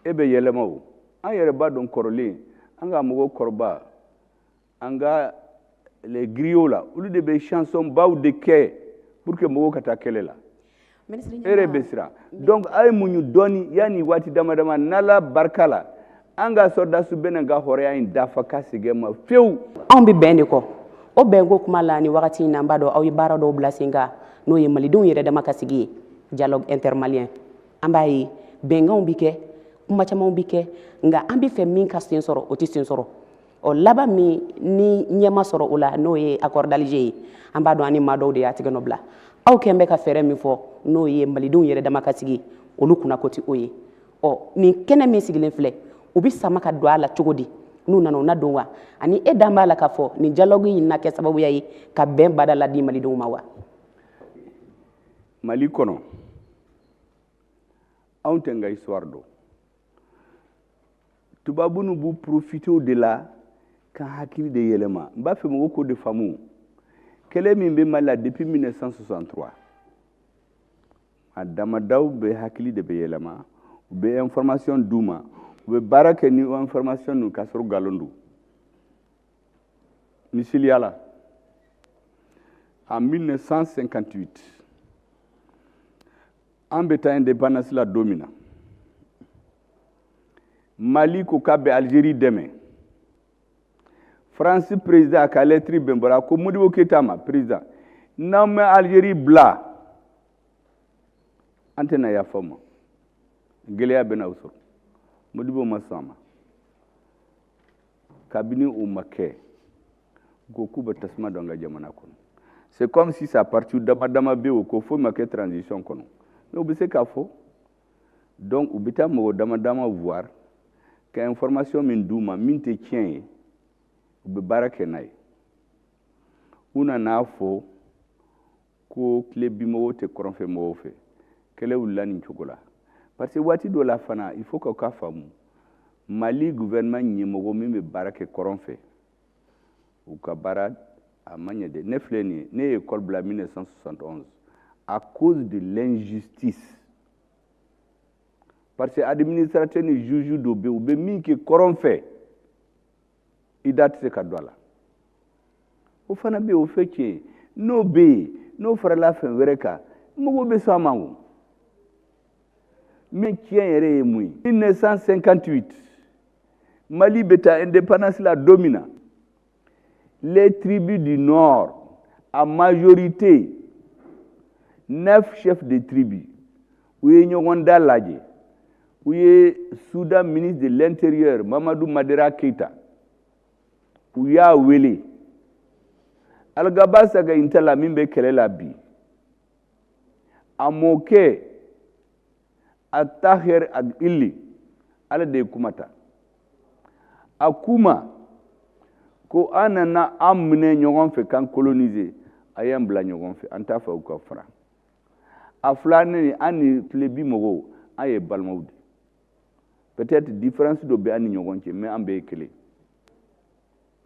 e bɛ yɛlɛma o. An yɛrɛ b'a dɔn kɔrɔlen an ka mɔgɔ kɔrɔba an ka les griots là olu de bɛ chanson baw de kɛ pour que mɔgɔw ka taa kɛlɛ la. E yɛrɛ bɛ siran. Donc a ye muɲu dɔɔni yanni waati dama dama n'Ala barika la an ka sɔrdasiw bɛna ka hɔrɔnya in dafa ka segin ma fewu. Anw bɛ bɛn de kɔ o bɛnko kuma la ni wagati in na n b'a dɔn aw ye baara dɔw bila sen kan n'o ye malidenw yɛrɛ dama ka sigi ye dialogue intermalien an b'a ye bɛnkanw bɛ kɛ kuma camanw bɛ kɛ nka an bɛ fɛ min ka sen sɔrɔ o tɛ sen sɔrɔ. Ɔ laban min ni ɲɛma sɔrɔ o la n'o ye accord d'Alger ye an b'a dɔn an ni maa dɔw de y'a tigɛ nɔ bila aw kɛn bɛ ka fɛɛrɛ min fɔ n'o ye malidenw yɛrɛ dama ka sigi olu kunna ko tɛ o ye. Ɔ nin kɛnɛ min sigilen filɛ u bɛ sama ka don a la cogo di n'u nana u na don wa ani e dan b'a la k'a fɔ nin dialogue in na kɛ sababuya ye ka bɛn bada la di malidenw ma wa. Mali kɔnɔ anw tɛ n ka histoire dɔn tubabu ninnu b'u profiter de la ka hakili de yɛlɛma n b'a fɛ mɔgɔw k'o de faamu kɛlɛ min bɛ Mali la depuis 1963 a damadaw bɛ hakili de bɛ yɛlɛma u bɛ information d'u ma u bɛ baara kɛ ni information ninnu ka sɔrɔ nkalon don misaliya la en 1958 an bɛ taa indépendance la don min na Mali ko k'a bɛ Algérie dɛmɛ France président a ka lettre bɛn bɔra ko Modibo Keïta ma président n'an bɛ Algérie bila an tɛna yafa ma gɛlɛya bɛna u sɔrɔ Modibo ma sɔn a ma kabini o ma kɛ ko k'u bɛ tasuma don an ka jamana kɔnɔ c'est comme si ça parti dama dama bɛ o ko foyi ma kɛ transition kɔnɔ mais u bɛ se k'a fɔ donc u bɛ taa mɔgɔ dama dama voir ka information min d'u ma min tɛ tiɲɛ ye u bɛ baara kɛ n'a ye u nana fɔ ko tile bimɔgɔw tɛ kɔrɔnfɛ mɔgɔw fɛ kɛlɛ wulila nin cogo la parce que waati dɔ la fana il faut que k'a faamu Mali gouvernement ɲɛmɔgɔ min bɛ baara kɛ kɔrɔn fɛ u ka baara a ma ɲɛ dɛ ne filɛ nin ye ne ye école bila 1971 à cause de l'injustice parce que administrateur ni juge dɔ bɛ yen u bɛ min kɛ kɔrɔn fɛ i da tɛ se ka don a la o fana bɛ yen o fɛ tiɲɛ n'o bɛ yen n'o farala fɛn wɛrɛ kan mɔgɔw bɛ sɔn a ma o mais tiɲɛ yɛrɛ ye mun ye 1958 Mali bɛ taa indépendance la don min na les tribus du nord en majorité 9 chefs de tribu u ye ɲɔgɔn da lajɛ u ye Soudan ministre de l'intérieur Mamadou Madera Keita u y'a wele Algaba Sagainta la min bɛ kɛlɛ la bi a mɔkɛ a Tahir Ag-Illi ala de ye kuma ta a kuma ko an nana an minɛ ɲɔgɔn fɛ k'an coloniser a y'an bila ɲɔgɔn fɛ an t'a fɛ u ka fara a filanan an ni tile bi mɔgɔw an ye balimaw de peut-être différence dɔ bɛ an ni ɲɔgɔn cɛ mais an bɛɛ ye kelen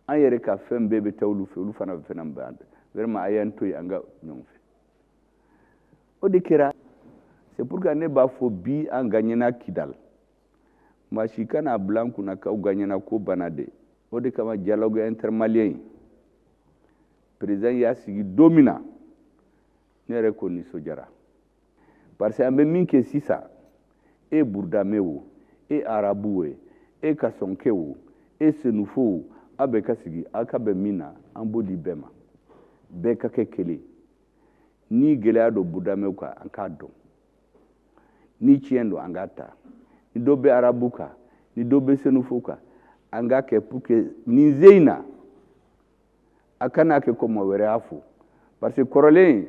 an yɛrɛ ka fɛn bɛɛ bɛ taa olu fɛ olu fana bɛ fɛn bɛɛ an fɛ vraiment a y'an to yen an ka ɲɔgɔn fɛ o de kɛra c'est pourquoi ne b'a fɔ bi an gagnera Kidal maa si kana bila an kunna k'aw gagnera ko bana de o de kama dialogue intermalien président y'a sigi don min na ne yɛrɛ ko nisɔndiyara parce que an bɛ min kɛ sisan e burudamɛ o e arabu o e kasonkɛ o e senufo o a bɛ ka sigi a ka bɛn min na an b'o di bɛɛ ma bɛɛ ka kɛ kelen ni gɛlɛya don burudamɛw kan an k'a dɔn ni tiɲɛ don an k'a ta ni dɔ bɛ arabu kan ni dɔ bɛ senufo kan an k'a kɛ pour que nin se in na a kana kɛ ko mɔgɔ wɛrɛ y'a fɔ parce que kɔrɔlen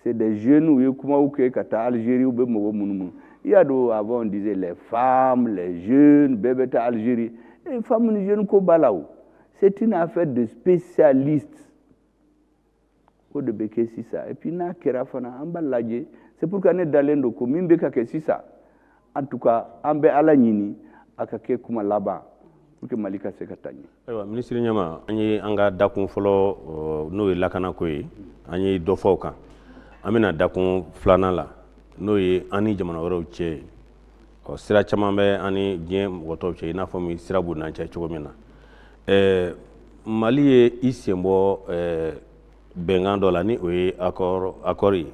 c'est des jeunes u ye kumaw kɛ ka taa Algérie u bɛ mɔgɔ munumunu il y a do avant on disait les femmes les jeunes bɛɛ bɛ taa Algérie et femmes ni jeunes ko b'a la o c'est une affaire de spécialistes o de bɛ kɛ sisan et puis n'a kɛra fana an b'a lajɛ c'est pourquoi ne dalen don ko min bɛ ka kɛ sisan en tout cas an bɛ Ala ɲini a ka kɛ kuma laban pour que Mali ka se ka taa ɲɛ. Ayiwa minisiri ɲɛma an ye an ka dakun fɔlɔ n'o ye lakanako ye an ye dɔ fɔ o kan an bɛna dakun filanan la n'o ye an ni jamana wɛrɛw cɛ sira caman bɛ an ni diɲɛ mɔgɔ tɔw cɛ i n'a fɔ min sira b'u n'an cɛ cogo min na Mali ye i sen bɔ bɛnkan dɔ la ni o ye accord ye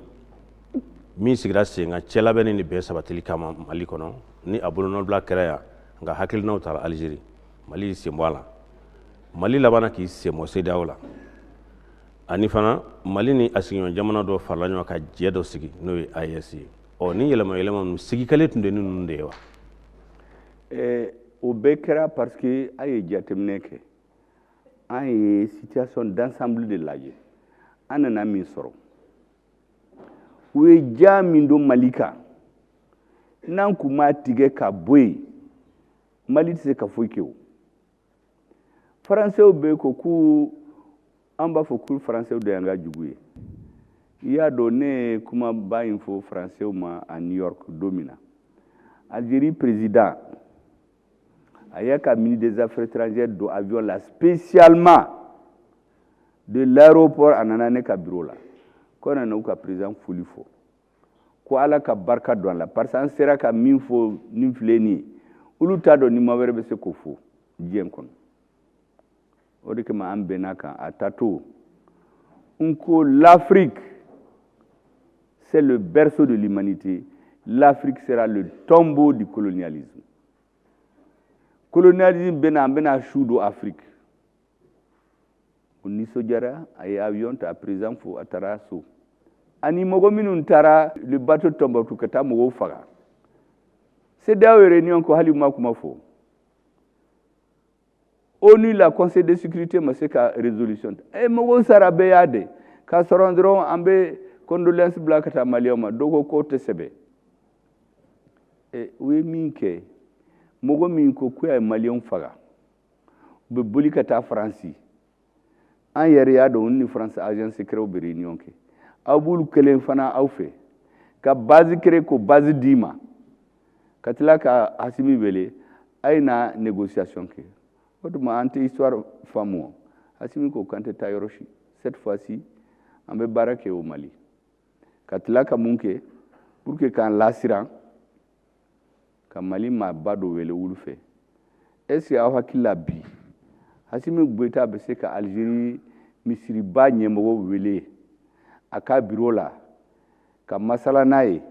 min sigira sen kan cɛ labɛnni ni bɛn sabatili kama Mali kɔnɔ ni a bolonɔbila kɛra yan nka hakilinaw taara Algérie Mali y'i sen bɔ a la Mali labanna k'i sen bɔ CEDEAO la ani fana Mali ni a sigiɲɔgɔn jamana dɔ farala ɲɔgɔn ka jɛ dɔ sigi n'o ye AES ye ni yɛlɛma ninnu sigikale tun tɛ ni ninnu de ye wa o bɛɛ kɛra parce que a ye jateminɛ kɛ an ye situation d'ensemble de lajɛ an nana min sɔrɔ u ye ja min don Mali kan n'an kun m'a tigɛ ka bɔ yen Mali tɛ se ka foyi kɛ o Faransɛw bɛ ko k'u an b'a fɔ ko Faransɛw de y'an ka jugu ye i y'a dɔn ne ye kumaba in fɔ Faransɛw ma à New York don min na Algérie président a y'a ka ministre des affaires étrangères don avion la spécialement de l'aéroport a nana ne ka bureau la ko nana u ka président foli fɔ ko Ala ka barika don a la parce que an sera ka min fɔ nin filɛ nin ye olu t'a dɔn ni maa wɛrɛ bɛ se k'o fɔ diɲɛ kɔnɔ o de kama an bɛnna kan a tato n ko l'Afrique c'est le berceau de l'humanité l'Afrique sera le tombeau du colonialisme colonialisme bɛna an bɛna su don Afrique o nisɔndiyara a ye avion ta président fo a taara so ani mɔgɔ minnu taara le bateau Tombouctou ka taa mɔgɔw faga CEDEAO réunion ko hali ma kuma fɔ ONU la Conseil de sécurité ma se ka résolution mɔgɔw sara bɛɛ y'a de ka sɔrɔ dɔrɔn an bɛ condoléance bila ka taa maliyɛnw ma dɔw ko tɛ sɛbɛ u ye min kɛ mɔgɔ min ko k'u ye maliyɛnw faga u bɛ boli ka taa Faransi an yɛrɛ y'a dɔn ni France agent secret bɛ réunion kɛ aw b'olu kelen fana aw fɛ ka base créer ko base d'i ma ka tila ka Hasimi wele a ye na négociation kɛ o tuma an tɛ histoire faamu Hasimi ko k'an tɛ taa yɔrɔ si cette fois-ci an bɛ baara kɛ o Mali ka tila ka mun kɛ pour que k'an lasiran ka Mali maaba dɔ wele wulu fɛ est-ce que aw hakili la bi Hasimi Goïta bɛ se ka Algérie misiriba ɲɛmɔgɔ wele a ka bureau la ka masala n'a ye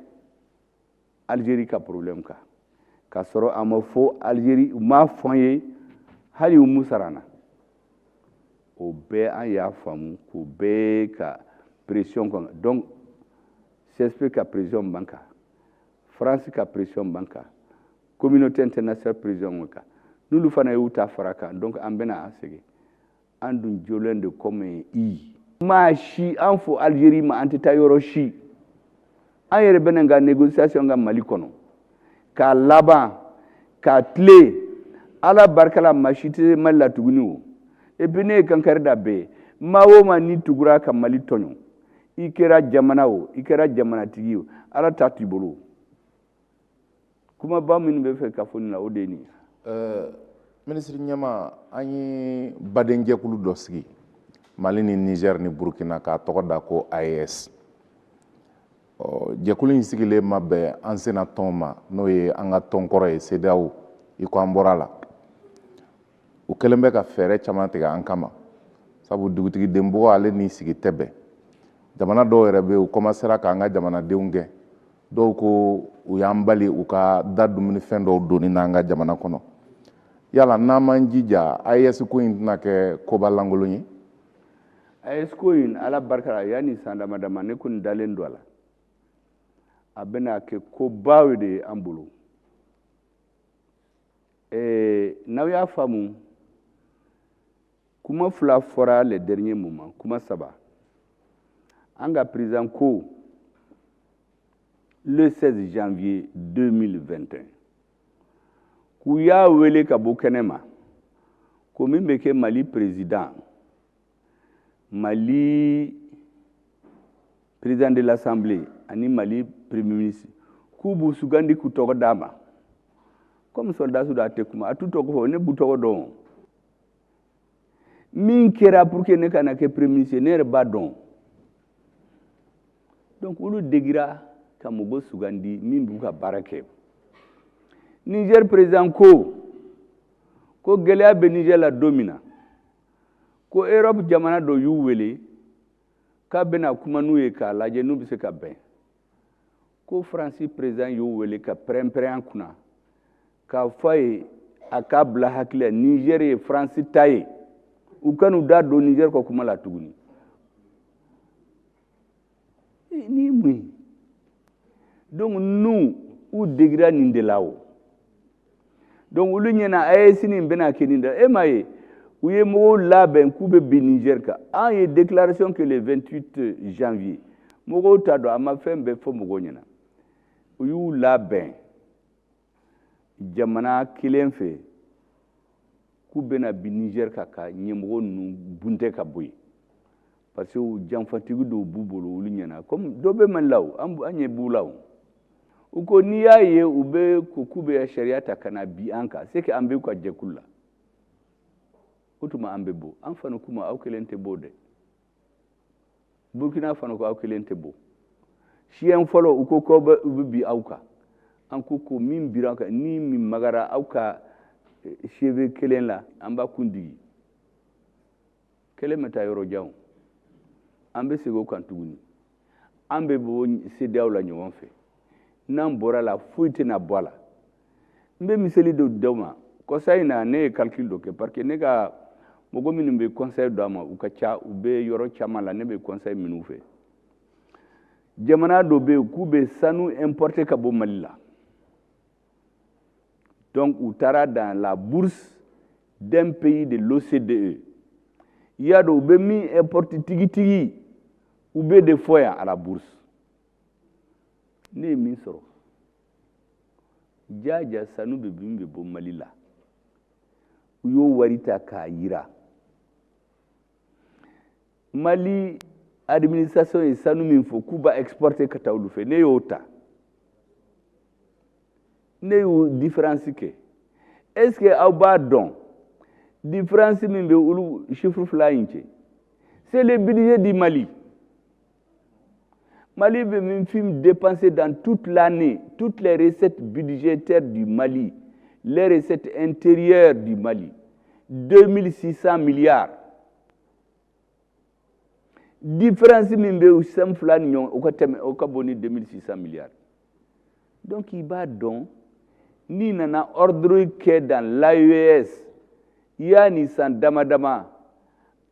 Algérie ka problème kan ka sɔrɔ a ma fɔ Algérie u m'a fɔ n ye hali u mu sara n na o bɛɛ an y'a faamu k'o bɛɛ ka pression kɔnɔ donc CSP ka pression b'an kan France ka pression b'an kan communauté internationale pression b'an kan n'olu fana y'u ta fara kan donc an bɛna an sɛgɛn an dun jolen de comme i maa si an fɔ Algérie ma an tɛ taa yɔrɔ si an yɛrɛ bɛna ka négociation ka Mali kɔnɔ k'a laban k'a tile ala barika la maa si tɛ Mali la tuguni o et puis ne ye kankari da bɛɛ maa o maa ni tugura ka Mali tɔɲɔ i kɛra jamana o i kɛra jamanatigi o ala ta t'i bolo kumaba minnu bɛ fɛ ka fɔ nin na o de ye nin Ministre ɲɛma an ye badenjɛkulu dɔ sigi Mali ni Niger ni Burkina k'a tɔgɔ da ko AES jɛkulu in sigilen ma bɛn an sena tɔn ma n'o ye an ka tɔn kɔrɔ ye CEDEAO i ko an bɔra la u kɛlen bɛ ka fɛɛrɛ caman tigɛ an kama sabu dugutigi Denbɔgɔ ale ni sigi tɛ bɛn jamana dɔw yɛrɛ bɛ u commencera k'an ka jamanadenw gɛn dɔw ko u y'an bali u ka da dumunifɛn dɔw donni n'an ka jamana kɔnɔ yala n'an m'an jija AES ko in tɛna kɛ koba lankolon ye AES ko in ala barika la yanni san dama dama ne kɔni dalen don a la a bɛna kɛ koba de ye an bolo n'aw y'a faamu kuma fila fɔra le dernier moment kuma saba an ka président ko le 16 janvier 2021 k'u y'a wele ka bɔ kɛnɛ ma ko min bɛ kɛ Mali président Mali président de l'Assemblée ani Mali premier ministre k'u b'u sugandi k'u tɔgɔ d'a ma comme soldat su da tɛ kuma a t'u tɔgɔ fɔ ne b'u tɔgɔ dɔn min kɛra pour que ne kana kɛ premier ministre ne yɛrɛ b'a dɔn donc olu degira ka mɔgɔ sugandi min b'u ka baara kɛ Niger président ko gɛlɛya bɛ Niger la don min na ko Europe jamana dɔ y'u wele k'a bɛna kuma n'u ye k'a lajɛ n'u bɛ se ka bɛn ko Faransi président y'u wele ka pɛrɛn-pɛrɛn an kunna k'a fɔ a ye a k'a bila hakili la Niger ye Faransi ta ye u kan'u da don Niger ka kuma la tuguni ni mun ye donc nous u degira nin de la o donc olu ɲɛna AES nin bɛna kɛ nin de m'a ye u ye mɔgɔw labɛn k'u bɛ bin Niger kan an ye déclaration kɛ le 28 janvier mɔgɔw t'a dɔn a ma fɛn bɛɛ fɔ mɔgɔw ɲɛna u y'u labɛn jamana kelen fɛ k'u bɛna bin Niger kan ka ɲɛmɔgɔ ninnu bunte ka bɔ yen parce que janfatigi dɔw b'u bolo olu ɲɛna comme dɔ bɛ Mali la o an ɲɛ b'u la o u ko n'i y'a ye u bɛ ko k'u bɛ sariya ta ka na bi an kan c'est que an bɛ u ka jɛkulu la o tuma an bɛ bɔ an fana k'u ma aw kelen tɛ bɔ dɛ Burkina fana ko aw kelen tɛ bɔ siɲɛ fɔlɔ u ko k'u bɛ bi aw kan an ko ko min bira aw kan ni min magara aw ka cheve kelen la an b'a kun digi kelen bɛ taa yɔrɔ jan an bɛ segin o kan tuguni an bɛ bɔ CEDEAO la ɲɔgɔn fɛ n'an bɔra la foyi tɛna bɔ a la n bɛ misali dɔ d'aw ma kɔsa in na ne ye calcul dɔ kɛ parce que ne ka mɔgɔ minnu bɛ conseil d'a ma u ka ca u bɛ yɔrɔ caman la ne bɛ conseil minnu fɛ jamana dɔ bɛ yen k'u bɛ sanu importer ka bɔ Mali la. Donc u taara dans la bourse d'un pays de l'OCDE. Il y a dɔ u bɛ min importer tigitigi u bɛ de fɔ yan à la bourse. Ne ye min sɔrɔ jaja sanu bɛ min bɛ bɔ Mali la u y'o wari ta k'a yira. Mali administration ye sanu min fɔ k'u b'a exporter ka taa olu fɛ ne y'o ta ne y'o différence kɛ est-ce que aw b'a dɔn différence min bɛ olu chiffre fila in cɛ c'est le budget du Mali. Mali veut même film dépenser dans toute l'année toutes les recettes budgétaires du Mali, les recettes intérieures du Mali, 2600 milliards. Différence min bɛ u sam fila ni ɲɔgɔn o ka bɔ ni 2600 milliards. Donc i b'a dɔn ni nana ordre kɛ dans l'AES yani san dama dama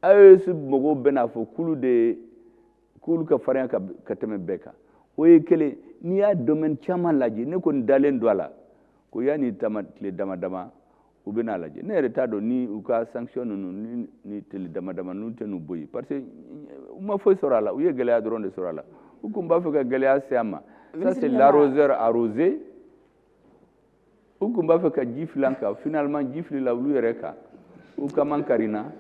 AES mɔgɔw bɛna fɔ k'olu ka farinya ka tɛmɛ bɛɛ kan. O ye kelen n'i y'a domaine caman lajɛ ne kɔni dalen don a la ko yani tile dama dama u bɛna lajɛ ne yɛrɛ t'a dɔn ni u ka sanction ninnu ni tile dama dama ninnu tɛ n'u bɔ yen parce que u ma foyi sɔrɔ a la u ye gɛlɛya dɔrɔn de sɔrɔ a la u kun b'a fɛ ka gɛlɛya se a ma. Ça c'est l'arroseur arrosé u kun b'a fɛ ka ji fili an kan finalement ji filila olu yɛrɛ kan u ka man karina.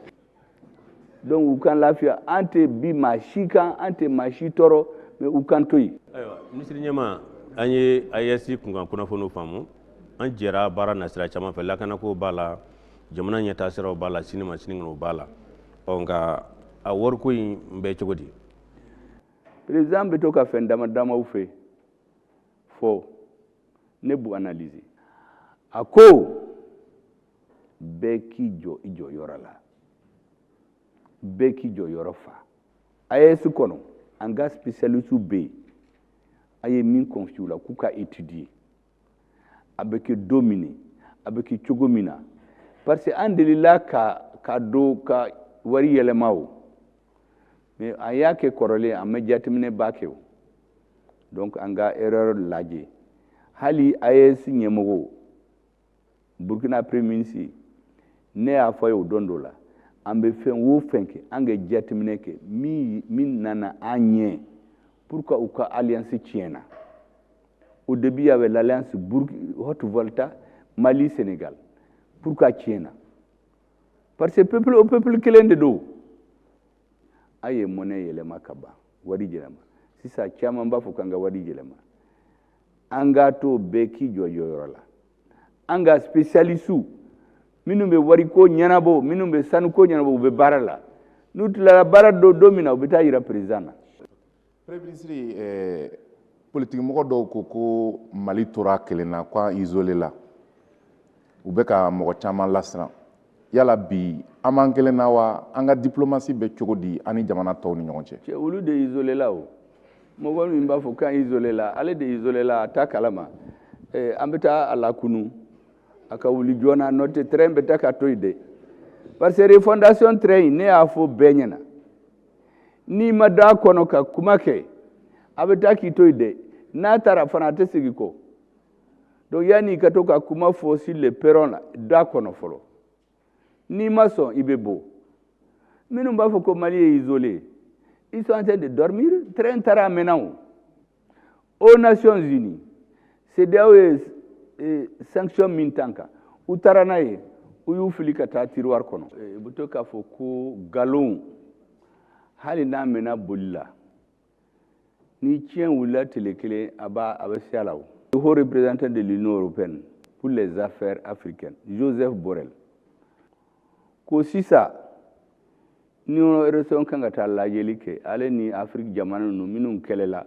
Donc u kan lafiya an tɛ bi maa si kan an tɛ maa si tɔɔrɔ mais u kan to yen. Ayiwa minisiri ɲɛma an ye AES kunkan kunnafoniw faamu an jɛra baara nasira caman fɛ lakanako b'a la jamana ɲɛtaasiraw b'a la sini ma sinikɛnɛw b'a la nka a wariko in bɛ cogo di. Président bɛ to ka fɛn dama damaw fɛ fɔ ne b'u analyser a ko bɛɛ k'i jɔ i jɔyɔrɔ la. Bɛɛ k'i jɔyɔrɔ fa AES kɔnɔ an ka spécialiste bɛ yen a ye min confié u la k'u ka étudier a bɛ kɛ don min a bɛ kɛ cogo min na parce que an delila ka don ka wari yɛlɛma o mais an y'a kɛ kɔrɔlen an ma jateminɛba kɛ o donc an ka erreur lajɛ hali AES ɲɛmɔgɔ Burkina premier ministre ne y'a fɔ a ye o don dɔ la an bɛ fɛn o fɛn kɛ an ka jateminɛ kɛ min nana an ɲɛ pour que u ka alliance tiɲɛna. Au début il y avait l'alliance Haute-Volta Mali-Sénégal pourquoi tiɲɛna parce que peuple kelen de don a ye monnaie yɛlɛma ka ban wari yɛlɛma sisan caman b'a fɔ k'an ka wari yɛlɛma an ka to bɛɛ k'i jɔ jɔyɔrɔ la an ka spécialiste minnu bɛ wariko ɲɛnabɔ minnu bɛ sanuko ɲɛnabɔ u bɛ baara la n'u tilara baara don min na u bɛ taa yira président na. Premier ministre politique mɔgɔ dɔw ko Mali tora kelen na ko isolé la u bɛ ka mɔgɔ caman lasiran yala bi an b'an kelen na wa an ka diplomatie bɛ cogo di an ni jamana tɔw ni ɲɔgɔn cɛ. Cɛ olu de isolé la o mɔgɔ min b'a fɔ k'an isolé la ale de isolé la a t'a kalama an bɛ taa a lakunu. A ka wuli joona n'o tɛ train bɛ taa ka to yen dɛ parce que refondation train ne y'a fɔ bɛɛ ɲɛna n'i ma da kɔnɔ ka kuma kɛ a bɛ taa k'i to yen dɛ n'a taara fana a tɛ segin kɔ donc yanni ka to ka kuma fɔ sur le perron la da kɔnɔ fɔlɔ n'i ma sɔn i bɛ bɔ minnu b'a fɔ ko Mali est isolé ils sont en train de dormir train taara a mɛnna o aux Nations Unies CEDEAO ye sanction min tan kan u taara n'a ye u y'u fili ka taa tiroir kɔnɔ u bɛ to k'a fɔ ko nkalon hali n'a mɛnna boli la ni tiɲɛ wulila tile kelen a bɛ se a la o. Le haut représentant de l'Union européenne pour les affaires africaines Joseph Borrell ko sisan Union européenne kan ka taa lajɛli kɛ ale ni Afrique jamana ninnu minnu kɛlɛla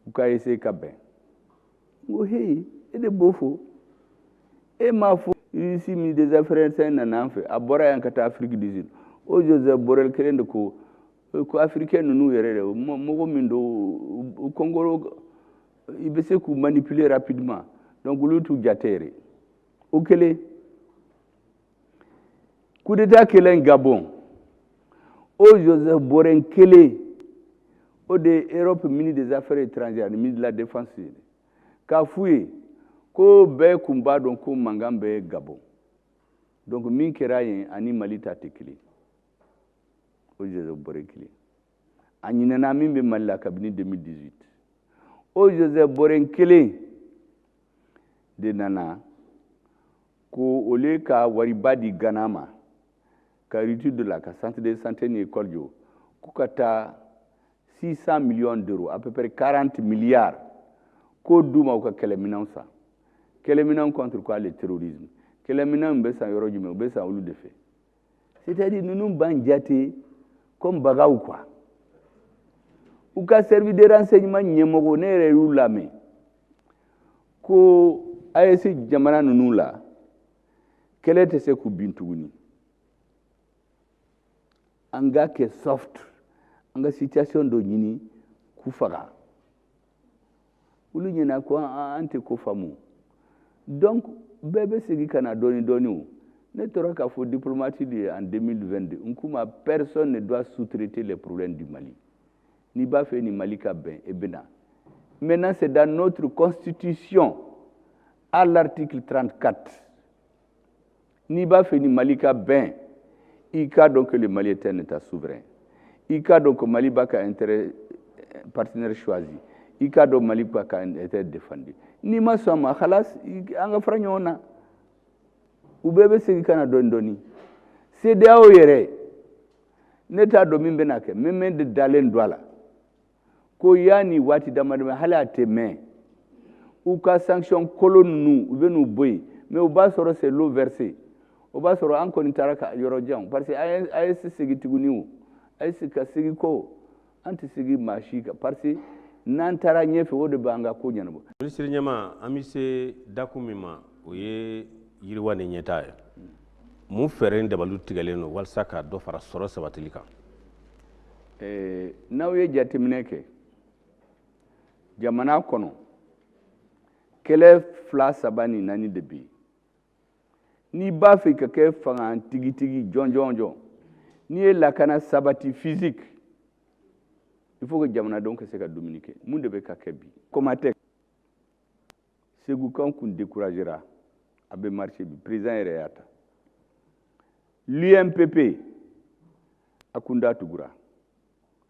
u ka essayer ka bɛn n ko hey e de b'o fɔ e m'a fɔ Russie ministre des affaires étrangères nana an fɛ a bɔra yan ka taa Afrique du Sud o Joseph Borrell kelen de ko africain ninnu yɛrɛ de mɔgɔ min don u kɔngɔ i bɛ se k'u manipuler rapidement donc olu t'u jate yɛrɛ o kelen coup d'état kelen Gabon o Joseph Borrell kelen o de Europe ministre des Affaires étrangères ni ministre de la Défense ka fouye ko bɛɛ kun b'a dɔn ko mankan bɛ Gabon donc min kɛra yen ani Mali ta tɛ kelen o Joseph Borrell kelen a ɲinɛna min bɛ Mali la kabini 2018 o Joseph Borrell kelen de nana ko ole ka wariba di Ghana ma ka étude la ka centre de santé ni école jo ko ka taa 600 millions d'euros à peu près 40 milliards ko duma ka kɛlɛminɛnw sa kɛlɛminɛnw contre quoi le terrorisme kɛlɛminɛnw bɛ san yɔrɔ jumɛn u bɛ san olu de fɛ c'est-à-dire ninnu b'an jate comme bagaw quoi u ka service de renseignement ɲɛmɔgɔ ne yɛrɛ y'u lamɛn ko AES jamana ninnu la kɛlɛ tɛ se k'u bin tuguni an ka kɛ soft an ka situation dɔ ɲini k'u faga olu ɲɛna ko an tɛ ko faamu donc bɛɛ bɛ segin ka na dɔɔni dɔɔni o ne tora k'a fɔ diplomate de en 2022 n k'u ma personne ne doit sous-traiter les problèmes du Mali n'i b'a fɛ ni Mali ka bɛn e bɛ na maintenant c'est dans notre constitution à l'article 34 n'i b'a fɛ ni Mali ka bɛn i k'a dɔn que le Mali est un état souverain i k'a dɔn que Mali b'a ka intérêt partenaire choisi i k'a dɔn Mali b'a ka intérêt défendu n'i ma sɔn ma xalas an ka fara ɲɔgɔn na u bɛɛ bɛ segin ka na dɔɔni dɔɔni CEDEAO yɛrɛ ne t'a dɔn min bɛna kɛ mais de dalen don a la ko yanni waati damadama hali a tɛ mɛn u ka sanction kolon ninnu u bɛ n'u bɔ yen mais u b'a sɔrɔ c'est l'eau versée o b'a sɔrɔ an kɔni taara ka yɔrɔ jan parce que a ye segin tuguni o a ye ka segin ko an tɛ segin maa si kan parce que n'an taara ɲɛfɛ o de b'an ka ko ɲɛnabɔ. Minisiri ɲɛma an bɛ se dakun min ma o ye yiriwa ni ɲɛtaa ye mun fɛɛrɛ dabaliw tigɛlen don walasa ka dɔ fara sɔrɔ sabatili kan. N'aw ye jateminɛ kɛ jamana kɔnɔ kɛlɛ 2 3 ni 4 de bɛ yen n'i b'a fɛ ka kɛ fangatigitigi jɔnjɔn n'i ye lakana sabati physique il faut que jamanadenw ka se ka dumuni kɛ mun de bɛ ka kɛ bi Komatɛ segukan kun découragera a bɛ marché bi président yɛrɛ y'a ta l'UMPP a kun da tugura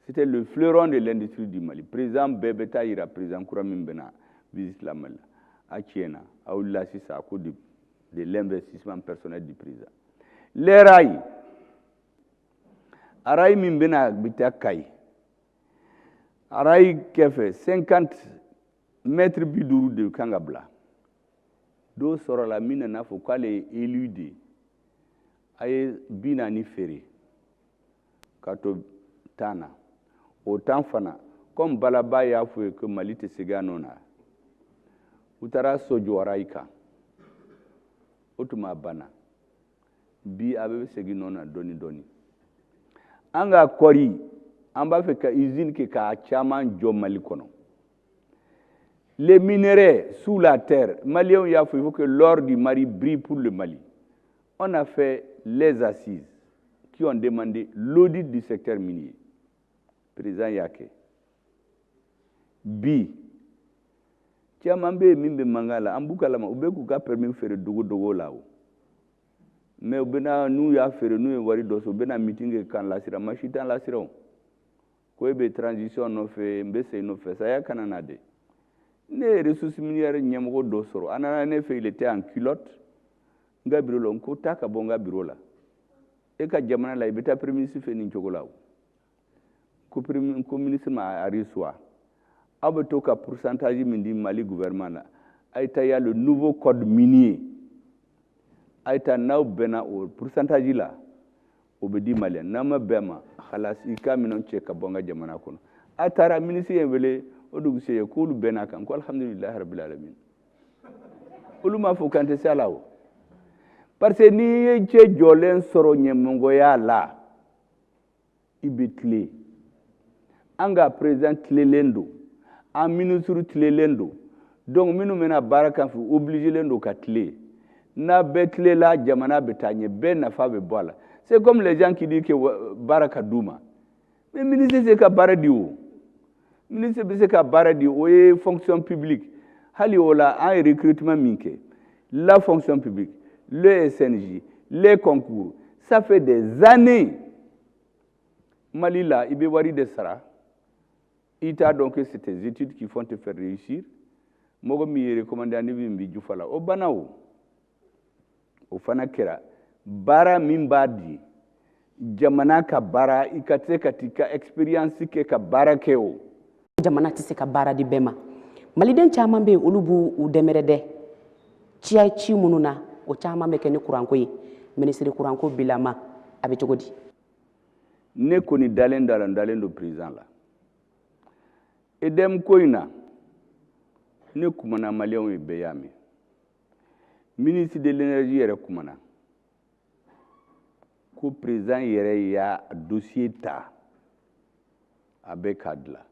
c'était le fleuron de l'industrie du Mali président bɛɛ bɛ taa yira président kura min bɛna visite la Mali la a tiɲɛna a wulila sisan a ko de l'investissement personnel du président les rails arayi min bɛna bi taa Kayi arayi kɛfɛ 50 mètres 50 de kan ka bila dɔw sɔrɔla min nana fɔ k'ale ye élu de a ye 40 feere ka to 10 na o 10 fana comme Balaba y'a fɔ ye que Mali tɛ segin a nɔ na u taara sojɔ arayi kan o tuma banna bi a bɛ segin nɔ na dɔɔni dɔɔni an ka kɔɔri an b'a fɛ ka usine kɛ k'a caman jɔ Mali kɔnɔ les minerais sous la terre Maliens y'a fɔ il faut que l'or du Mali brille pour le Mali on a fait les assises qui ont demandé l'audit du secteur minier président y'a kɛ bi caman bɛ yen min bɛ mankan la an b'u kalama u bɛ k'u ka permis feere dogo dogo la o mais u bɛna n'u y'a feere n'u ye wari dɔ sɔrɔ u bɛna meeting kɛ k'an lasira ma si t'an lasira o ko e bɛ transition nɔfɛ n bɛ segin nɔfɛ saya kana na dɛ ne ye ressources minières ɲɛmɔgɔ dɔ sɔrɔ a nana ne fɛ il était en culotte n ka bureau la n ko taa ka bɔ n ka bureau la e ka jamana la i bɛ taa premier ministre fɛ nin cogo la o ko ministre ma a reçoit aw bɛ to ka pourcentage min di Mali gouvernement la a ye taa y a le nouveau code minier a ye taa n'aw bɛnna o pourcentage la o bɛ di Malien n'aw ma bɛn ma halas i ka minɛnw cɛ ka bɔ n ka jamana kɔnɔ a taara ministre ye wele o dugusɛjɛ k'olu bɛnna kan ko alhamdulilahi rabil alamin olu m'a fɔ k'an tɛ se a la o parce que n'i ye cɛ jɔlen sɔrɔ ɲɛmɔgɔya la i bɛ tile an ka président tilelen don an ministre tilelen don donc minnu bɛna baara kan fɛ obligelen don ka tile n'a bɛɛ tilela jamana bɛ taa ɲɛ bɛɛ nafa bɛ bɔ a la c'est comme les gens qui disent que baara ka d'u ma mais ministre tɛ se ka baara di o ministre bɛ se ka baara di o ye fonction publique hali o la an ye recrutement min kɛ la fonction publique le SNJ les concours ça fait des années Mali la i bɛ wari de sara i t'a dɔn que c'est tes études qui font te faire réussir mɔgɔ min ye recommandé ani min bi jufa la o banna o fana kɛra baara min b'a di jamana ka baara i ka se ka t'i ka expérience kɛ ka baara kɛ o jamana tɛ se ka baara di bɛɛ ma maliden caman bɛ yen olu b'u u dɛmɛrɛdɛ ci minnu na o caman bɛ kɛ ni kuranko ye ministre kuranko bilama a bɛ cogo di ne kɔni dalen don président la edem ko in na ne kumana maliyɛnw ye bɛɛ y'a mɛn ministre de l'énergie yɛrɛ kumana ko président yɛrɛ y'a dossier ta a bɛ k'a dilan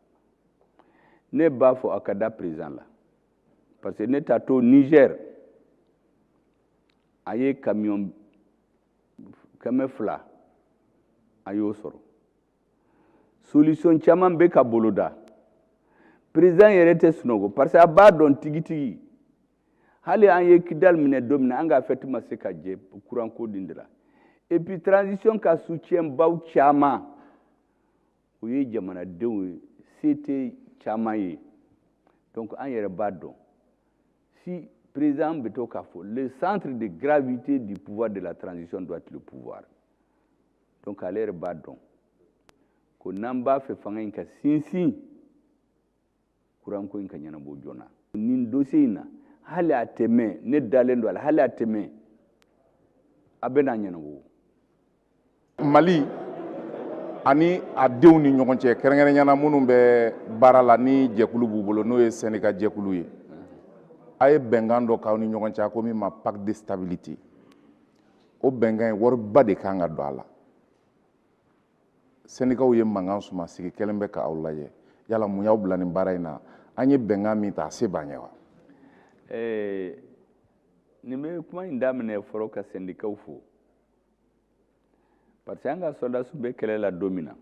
ne b'a fɔ a ka da président la parce que ne t'a to Niger a ye camion 200 a y'o sɔrɔ solution caman bɛ ka boloda président yɛrɛ tɛ sunɔgɔ parce que a b'a dɔn tigitigi hali an ye Kidal minɛ don min na an ka fête ma se ka jɛ kuranko din de la et puis transition ka soutien baw caman o ye jamanadenw ye se tɛ caman ye donc an yɛrɛ b'a dɔn si président bɛ to k'a fɔ le centre de gravité du pouvoir de la transition doit être le pouvoir donc ale yɛrɛ b'a dɔn ko n'an b'a fɛ fanga in ka sinsin kuranko in ka ɲɛnabɔ joona nin dossier in na hali a tɛmɛ ne dalen don a la hali a tɛmɛ a bɛ n'a ɲɛnabɔ Mali ani a denw ni ɲɔgɔn cɛ kɛrɛnkɛrɛnyana minnu bɛ baara la ni jɛkulu b'u bolo n'o ye syndicat jɛkulu ye a ye bɛnkan dɔ k'aw ni ɲɔgɔn cɛ ko min ma pacte de stabilité o bɛnkan ye wariba de kan ka don a la syndicaw ye mankan suma sigi kɛlen bɛ k'aw lajɛ yala mun y'aw bila nin baara in na an ye bɛnkan min ta a se b'an ye wa nin bɛ kuma in daminɛ fɔlɔ ka syndicaw fo parce que an ka soldats bɛ kɛlɛ la don min na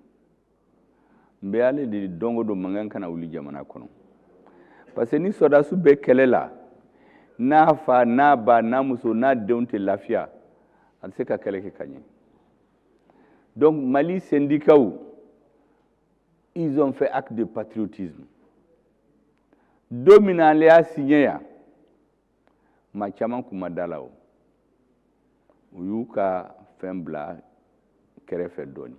n bɛ ale de don o don mankan kana wuli jamana kɔnɔ parce que ni soldats bɛ kɛlɛ la n'a fa n'a ba n'a muso n'a denw tɛ lafiya a tɛ se ka kɛlɛ kɛ ka ɲɛ donc Mali syndicats ils ont fait acte de patriotisme don min na ale y'a signé yan maa caman kun ma da la o u y'u ka fɛn bila kɛrɛfɛ dɔɔni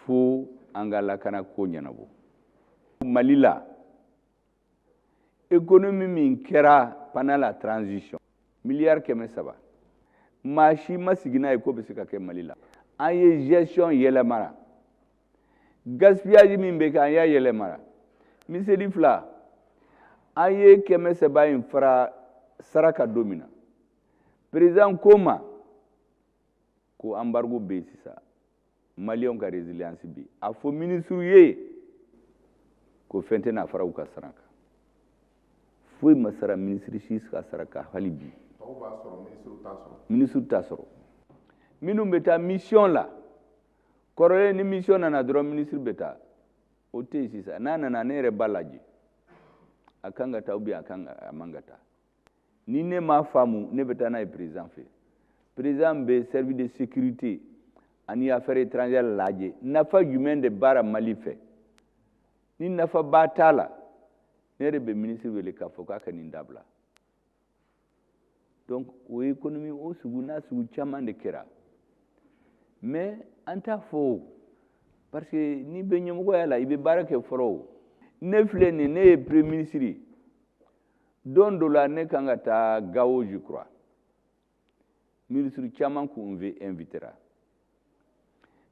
fo an ka lakana ko ɲɛnabɔ Mali la économie min kɛra pendant la transition miliyari 300 maa si ma sigi n'a ye ko bɛ se ka kɛ Mali la an ye gestion yɛlɛmara gaspillage min bɛ kɛ an y'a yɛlɛmara miseli 2 an ye 300 in fara saraka don min na président ko ma ko embargo bɛ yen sisan maliyɛnw ka résilience bi a fɔ ministre ye ko fɛn tɛna fara u ka sara kan foyi ma sara ministre si ka sara kan hali bi ministre t'a sɔrɔ minnu bɛ taa mission la kɔrɔlen ni mission nana dɔrɔn ministre bɛ taa o tɛ yen sisan n'a nana ne yɛrɛ b'a lajɛ a kan ka taa ou bien a man ka taa ni ne m'a faamu ne bɛ taa n'a ye président fɛ président bɛ service de sécurité ani affaires étrangères lajɛ nafa jumɛn de baara Mali fɛ ni nafa ba t'a la ne yɛrɛ bɛ ministre wele k'a fɔ k'a ka nin dabila donc o économie o sugu n'a sugu caman de kɛra mais an t'a fɔ o parce que n'i bɛ ɲɛmɔgɔya la i bɛ baara kɛ fɔlɔ o ne filɛ nin ne ye premier ministre ye don dɔ la ne kan ka taa Gao je crois ministre caman kun invitera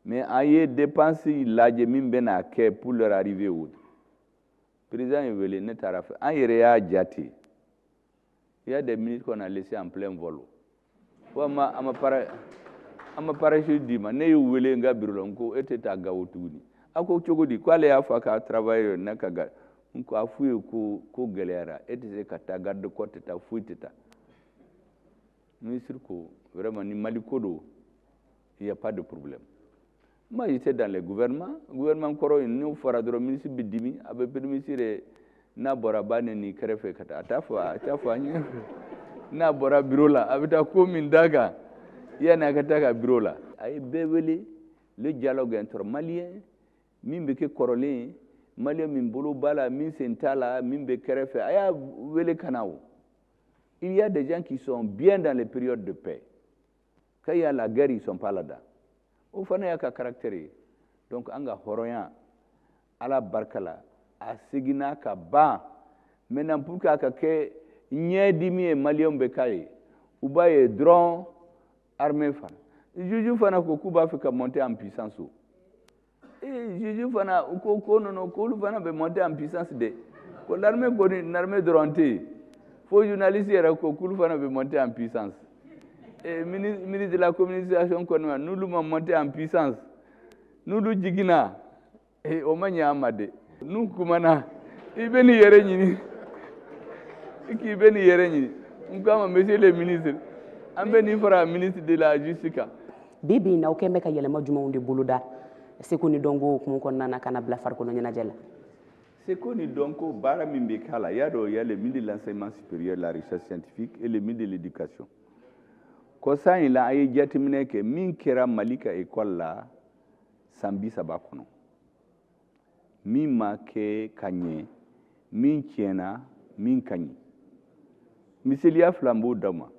mais an ye dépense lajɛ min bɛ n'a kɛ pour leur arrivée o président ye wele ne taara fɛ an yɛrɛ y'a jate il y a des ministres qu'on a laissé en plein vol fo an ma parachute di ma ne y'u wele n ka bureau la n ko e tɛ taa Gao tuguni a ko cogo di ko ale y'a fɔ a ka travailleur ne ka ga n ko a f'u ye ko gɛlɛyara e tɛ se ka taa garde corps tɛ taa foyi tɛ taa ministre ko vraiment ni Mali ko don il y a pas de problème Moi, j'étais dans le gouvernement. Le gouvernement koro nous fera de ministre bidimi, avec le ministre na bora bane ni kerefe kata. Atafa na bora bureau là, avec ta commune daga. Ya na kataka bureau là. Aïe bewele le dialogue entre Maliens, mimbeke korolé, Malien mimbolo bala, min sentala, mimbe kerefe. Aya wele kanao. Il y a des gens qui sont bien dans les périodes de paix. Quand il y a la guerre, ils ne sont pas là-dedans. Au fana y a un caractère. Donc, anga horoya, ala barkala, a segina ka ba. Maintenant, pour que nye dimi e malien bekaye, ou ba ye drone armée fan. Juju fana ko kuba fait monter en puissance. Et Juju fana ko non ko fana be monter en puissance de. Ko l'armée ko une armée drone. Faut journaliste yera ko kulu fana be monter en puissance. Et ministre de la communication nous l'avons monté en puissance. Nous l'avons jigina. Et au mania amade. Nous kumana. Ibeni yerenyini. Ibeni yerenyini. Nous monsieur le ministre. Ambeni fera ministre de la justice. Bibi na ukembe ka yelema juma undi buluda. Seko ni dongo kumko nana kana bla farko no nyana jela. Seko ni dongo bara mimbekala. Il y a le ministre de l'enseignement supérieur, la recherche scientifique et le ministre de l'éducation. Kosa ila aye jatimine ke min kera malika école la sambi sabakono min ma ke kanye min tiena min kanyi miseliya flambo dama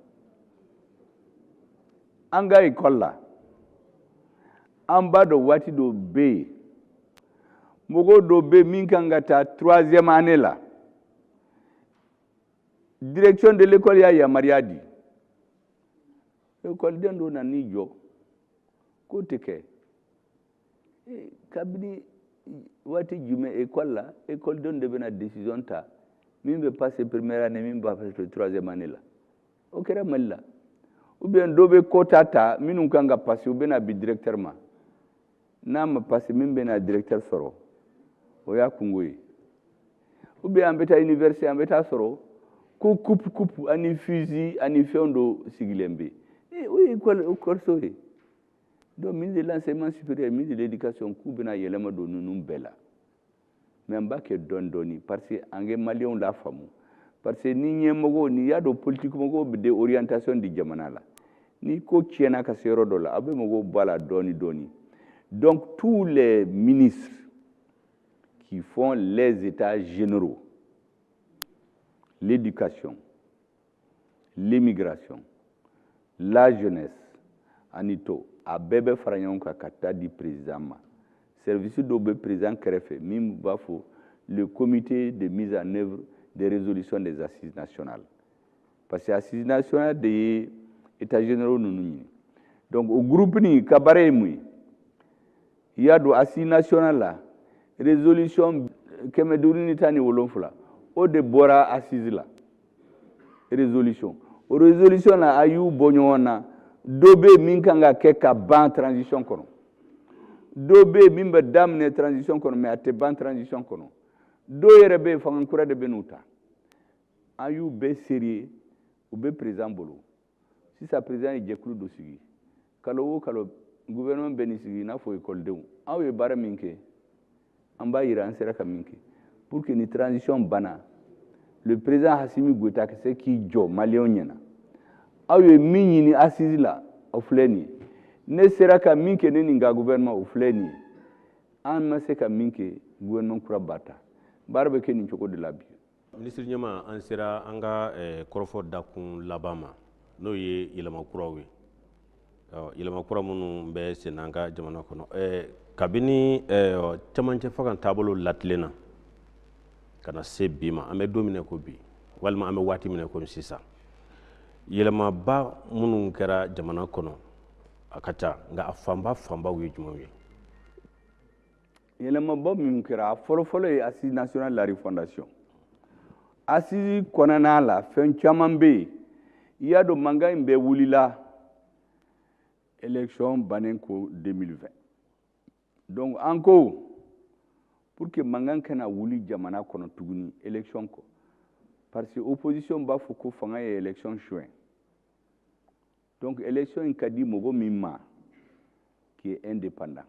anga école la amba do wati do be mogo do be min kanga ta 3e année la direction de l'école ya mariadi école dendo na nijo ko teke kabini wati jume école la école don de bena décision ta min be passer première année min ba passer 3e année la o kera malla ou bien dobe kota ta minun kanga passer ou bena bi directeur ma na ma passer min bena directeur soro o ya kungoyi ou bien ambeta université ambeta soro ko coupe ani fusil ani feondo sigilembe. Oui, école sauvé. Donc, ministre de l'enseignement supérieur, ministre de l'éducation, Koubena Yelema do nous bella. Mais en bas que doni, parce que en Malien la femme, parce que ni mogo ni ya do politique mogo de orientation di jamanala. Ni ko tiena ka sero dola, abe mogo bala doni. Donc, tous les ministres qui font les états généraux, l'éducation, l'immigration, la jeunesse, Anito, a bébé Franyonka Kata di président. Service de président Kerefe, Mimbafo, le comité de mise en œuvre des résolutions des assises nationales. Parce que les assises nationales des États généraux nous. Donc, au groupe ni Kabare Moui, il y a des assises nationales là, résolution Kemedouni Tani Wolonfla, au de Bora assises là, résolution. Résolution la ayu bonyona dobe minkanga keka ban transition kono dobe mimba damne transition kono mais ate ban transition kono do yerebe fangankura de benuta ayu be sérieux ou be président bolo si sa président est jeklu do sigi kalo gouvernement benisigi na fo école de awu bara minke amba iran sera ka minke pour que ni transition bana le président Hassimi Goïta c'est qui jo malien awe minyi assise la ofleni ne sera ka minke ne ninga gouvernement ofleni an ma se ka minke gouvernement kura bata barbe ke ni choko de la bi ministre nyama an sera anga korofo dakun labama no ye yelama kurawe yelama kura munu be senanga jamana kono kabini chamanche fakan tabolo latlena kana se bima ame domine ko bi walma ame wati mine ko sisa yelema ba munun kera jamana kono akata nga afamba wi jumawi yelema ba mun kera folo e assise nationale la refondation assise konana la fen chamambe ya do manga imbe wulila élection banenko 2020 donc encore pour que mangan kana wuli jamana kono tuguni élection ko parce que opposition ba foko fanga élection juin donc élection in kadi mogo mimma qui est indépendant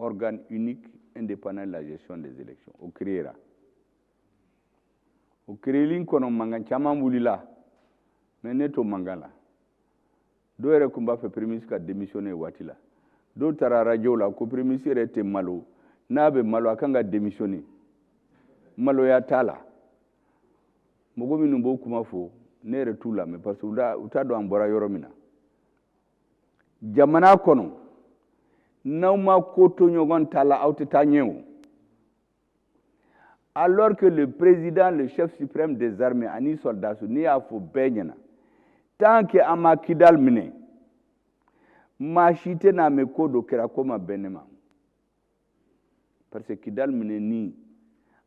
organe unique indépendant de la gestion des élections o créera o créelin kono mangan caman wulila mais ne to mangan la dɔw yɛrɛ kun b'a fɛ premier ministre ka démissionner waati la dɔw taara radio la ko premier ministre yɛrɛ tɛ malo n'a bɛ malo a kan ka démissionner maloya t'a la mɔgɔ minnu b'o kuma fɔ ne yɛrɛ t'u lamɛn parce que u t'a dɔn an bɔra yɔrɔ min na jamana kɔnɔ n'aw ma ko to ɲɔgɔn ta la aw tɛ taa ɲɛ o alors que le président le chef suprême des armées ani soldats n'i y'a fɔ bɛɛ ɲɛna tant que an ma Kidal minɛ maa si tɛ n'a mɛn ko dɔ kɛra ko ma bɛn ne ma parce que Kidal minɛni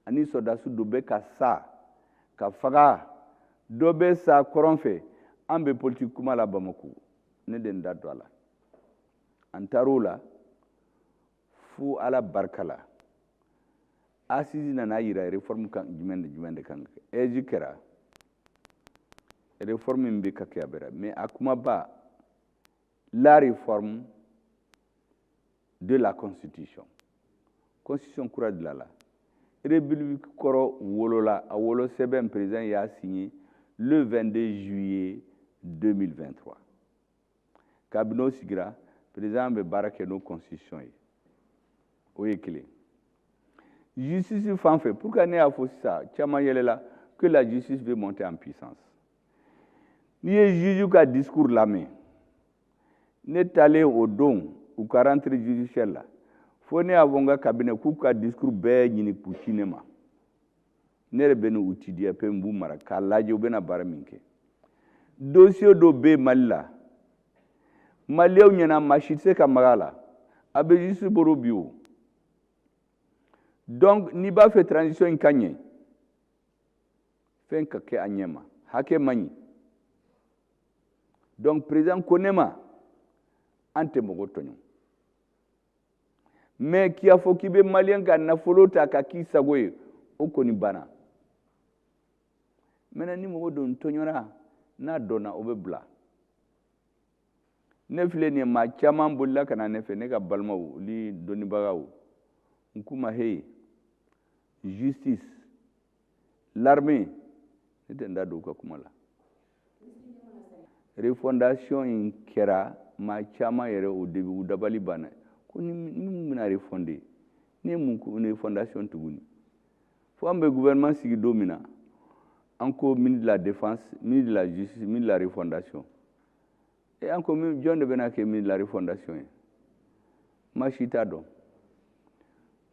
ani soldats dɔ bɛ ka sa ka faga dɔ bɛ sa kɔrɔn fɛ an bɛ politique kuma la Bamako ne de n da don a la an taar'o la fo Ala barika la Assisi nana yira réforme kan jumɛn de kan ka kɛ EJ kɛra réforme min bɛ ka kɛ a bɛra mais a kumaba la réforme de la constitution kura dilanna république kɔrɔ wolola a wolo sɛbɛn président y'a signé le 22 juillet 2023 kabini o sigira président bɛ baara kɛ n'o constitution ye o ye kelen justice fan fɛ pour que ne y'a fɔ sisan caman yɛlɛla que la justice veut monter en puissance n'i ye juge ka discours lamɛn ne taalen o don u ka rentrée judiciaire la fo ne y'a fɔ n ka cabinet k'u ka discours bɛɛ ɲini k'u ci ne ma ne yɛrɛ bɛ n'u tidiya pe n b'u mara k'a lajɛ u bɛna baara min kɛ dossier dɔ bɛ yen Mali la maliyɛnw ɲɛna maa si tɛ se ka maga a la a bɛ justice bolo bi o donc n'i b'a fɛ transition in ka ɲɛ fɛn ka kɛ a ɲɛ ma hakɛ man ɲi donc président ko ne ma an tɛ mɔgɔ tɔɲɔ mais k'i y'a fɔ k'i bɛ maliyɛn ka nafolo ta ka k'i sago ye o kɔni banna maintenant ni mɔgɔ dɔ tɔɲɔra n'a dɔnna o bɛ bila ne filɛ nin ye maa caman bolila ka na ne fɛ ne ka balimaw ni dɔnnibagaw n k'u ma hey justice l'armée ne tɛ n da don u ka kuma la refondation in kɛra maa caman yɛrɛ o début u dabali banna ko ni mun bɛna refonder ne ye mun ko refondation tuguni fo an bɛ gouvernement sigi don min na an ko ministre de la défense ministre de la justice ministre de la refondation et an ko jɔn de bɛna kɛ ministre de la refondation ye maa si t'a dɔn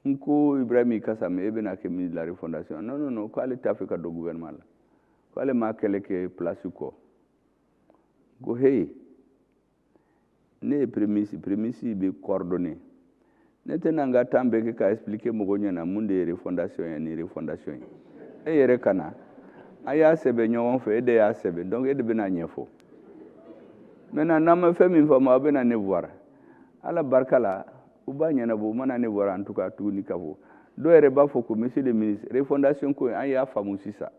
n ko Ibrahim Kasame e bɛna kɛ ministre de la refondation non k'ale t'a fɛ ka don gouvernement la k'ale ma kɛlɛ kɛ place kɔ ko hey ne ye premier ministre bɛ coordonner ne tɛna n ka temps bɛɛ kɛ ka expliquer mɔgɔw ɲɛna mun de ye refondation ye ni refondation ye e yɛrɛ ka na a y'a sɛbɛn ɲɔgɔn fɛ e de y'a sɛbɛn donc e de bɛna ɲɛfɔ maintenant n'an ma fɛn min faamu a bɛna ne voir Ala barika la u b'a ɲɛnabɔ u mana ne voir en tout cas tuguni ka fɔ dɔw yɛrɛ b'a fɔ ko monsieur le ministre refondation ko an y'a faamu sisan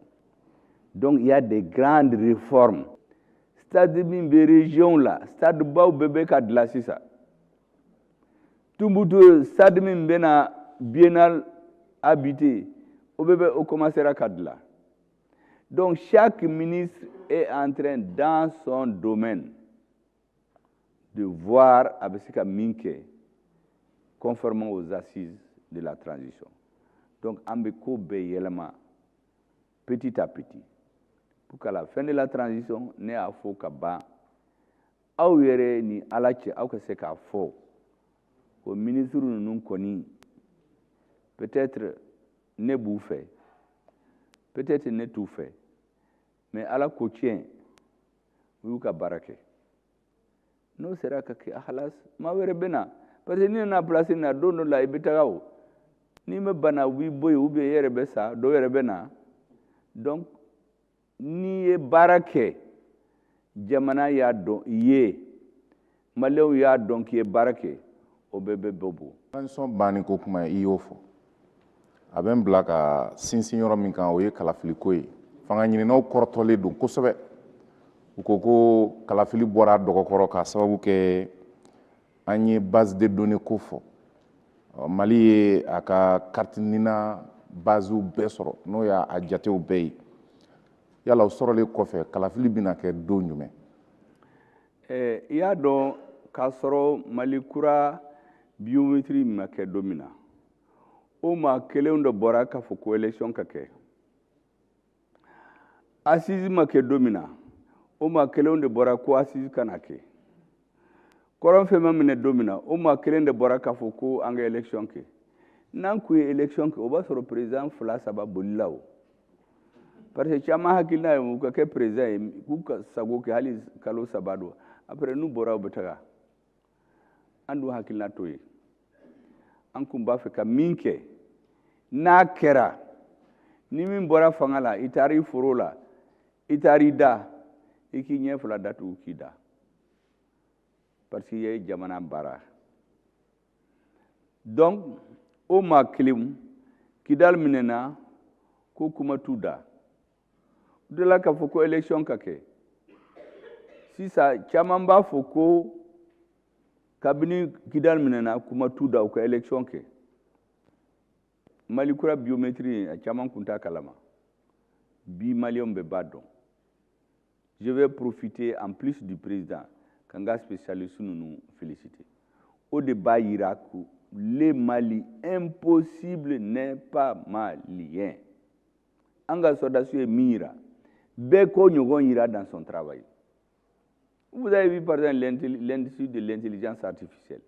donc il y a des grandes réformes stade min bɛ région la stade baw bɛɛ bɛ ka dilan sisan Tombouctou stade min bɛna biennale habité o bɛɛ bɛ o commencera ka dilan donc chaque ministre est en train dans son domaine de voir a bɛ se ka min kɛ conformément aux assises de la transition donc an bɛ ko bɛɛ yɛlɛma petit à petit pour qu'à la fin de la transition ne y'a fɔ ka ban aw yɛrɛ ni Ala cɛ aw ka se k'a fɔ ko ministre ninnu kɔni peut-être ne b'u fɛ peut-être ne t'u fɛ mais Ala ko tiɲɛ u y'u ka baara kɛ n'o sera ka kɛ halas maa wɛrɛ bɛ na parce que ni nana place na don dɔ la i bɛ taga o n'i ma bana u b'i bɔ yen ou bien i yɛrɛ bɛ sa dɔw yɛrɛ bɛ na donc n'i ye baara kɛ jamana y'a dɔn i ye maliyɛnw y'a dɔn k'i ye baara kɛ o bɛɛ bɛ bɔ bɔ. transition banni ko kuma i y'o fɔ a bɛ n bila ka sinsin yɔrɔ min kan o ye kalafiliko ye fanga ɲininaw kɔrɔtɔlen don kosɛbɛ u ko ko kalafili bɔra dɔgɔkɔrɔ k'a sababu kɛ an ye base de données ko fɔ Mali ye a ka carte nina baziw bɛɛ sɔrɔ n'o y'a jatew bɛɛ ye yala o sɔrɔlen kɔfɛ kalafili bɛna kɛ don jumɛn? I y'a dɔn k'a sɔrɔ Mali kura biométrie ma kɛ don min na o maa kelenw de bɔra k'a fɔ ko élection ka kɛ. Assise ma kɛ don min na o maa kelenw de bɔra ko assise kana kɛ. Kɔrɔn fɛn ma minɛ don min na o maa kelen de bɔra k'a fɔ ko an ka élection kɛ. N'an kun ye élection kɛ o b'a sɔrɔ président 2-3 bolila o. Parce que caman hakilina ye u ka kɛ président ye k'u ka sago kɛ hali kalo 3 don après n'u bɔra u bɛ taga. An dun hakilina t'o ye. An kun b'a fɛ ka min kɛ n'a kɛra ni min bɔra fanga la i taara i foro la i taara i da i k'i ɲɛ fila datugu k'i da parce que i ye jamana baara. Donc o maa kelen Kidal minɛna ko kuma t'u da. U delila k'a fɔ ko élection ka kɛ. Sisan caman b'a fɔ ko kabini Kidal minɛna kuma t'u da u ka élection kɛ. Mali kura biométrie a caman kun t'a kalama. Bi Maliens bɛɛ b'a dɔn. Je vais profiter en plus du président ka n ka spécialiste ninnu féliciter. O de b'a yira ko le Mali impossible n'est pas malien. An ka sɔrdasiw ye min yira bɛɛ ko ɲɔgɔn yira dans son travail. Vous avez vu par exemple l'industrie de l'intelligence artificielle.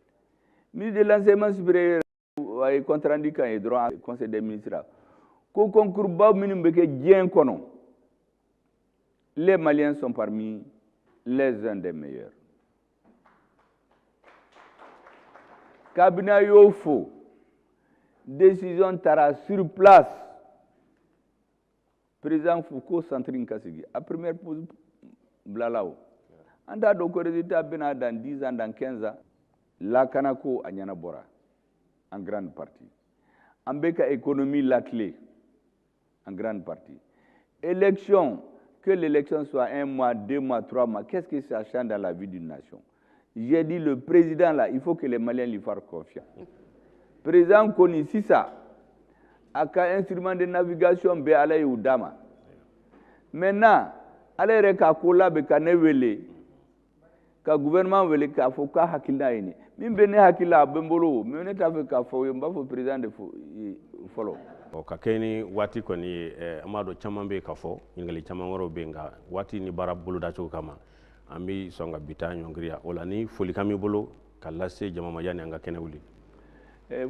Le ministre de l'enseignement supérieur a compte rendu quand il est droit au conseil des ministres. Ko concours ba minnu bɛ kɛ diɲɛ kɔnɔ les Maliens sont parmi les uns des meilleurs. Kabina y'o fo décision taara sur place. Président Foucault centrine ka sigi a première pause bilala o. An t'a dɔn ko résultat bɛna dans 10 ans, dans 15 ans. Lakana ko a ɲɛnabɔra en grande partie. An bɛ ka économie laclée en grande partie. Élection, que l'élection soit 1 mois, 2 mois, 3 mois, qu'est-ce que ça change dans la vie d'une nation? J'ai dit le président là, il faut que les Maliens lui fassent confiance. Président Koni Sissa a un instrument de navigation be ala yu dama. Maintenant, ala yɛrɛ ka ko la bɛ ka ne wele ka gouvernement wele k'a fɔ k'a hakilina ye nin min bɛ ne hakilila a bɛ n bolo mais ne t'a fɛ k'a fɔ n b'a fɔ président de fɔlɔ. Ka kɛ ni waati kɔni ye an b'a dɔn caman bɛ yen k'a fɔ ɲininkali caman wɛrɛw bɛ yen nka waati ni baara bolodacogo kama an bɛ sɔn ka bi taa ɲɔngiriya o la ni folikan b'i bolo ka lase jama ma yanni an ka kɛnɛ wuli.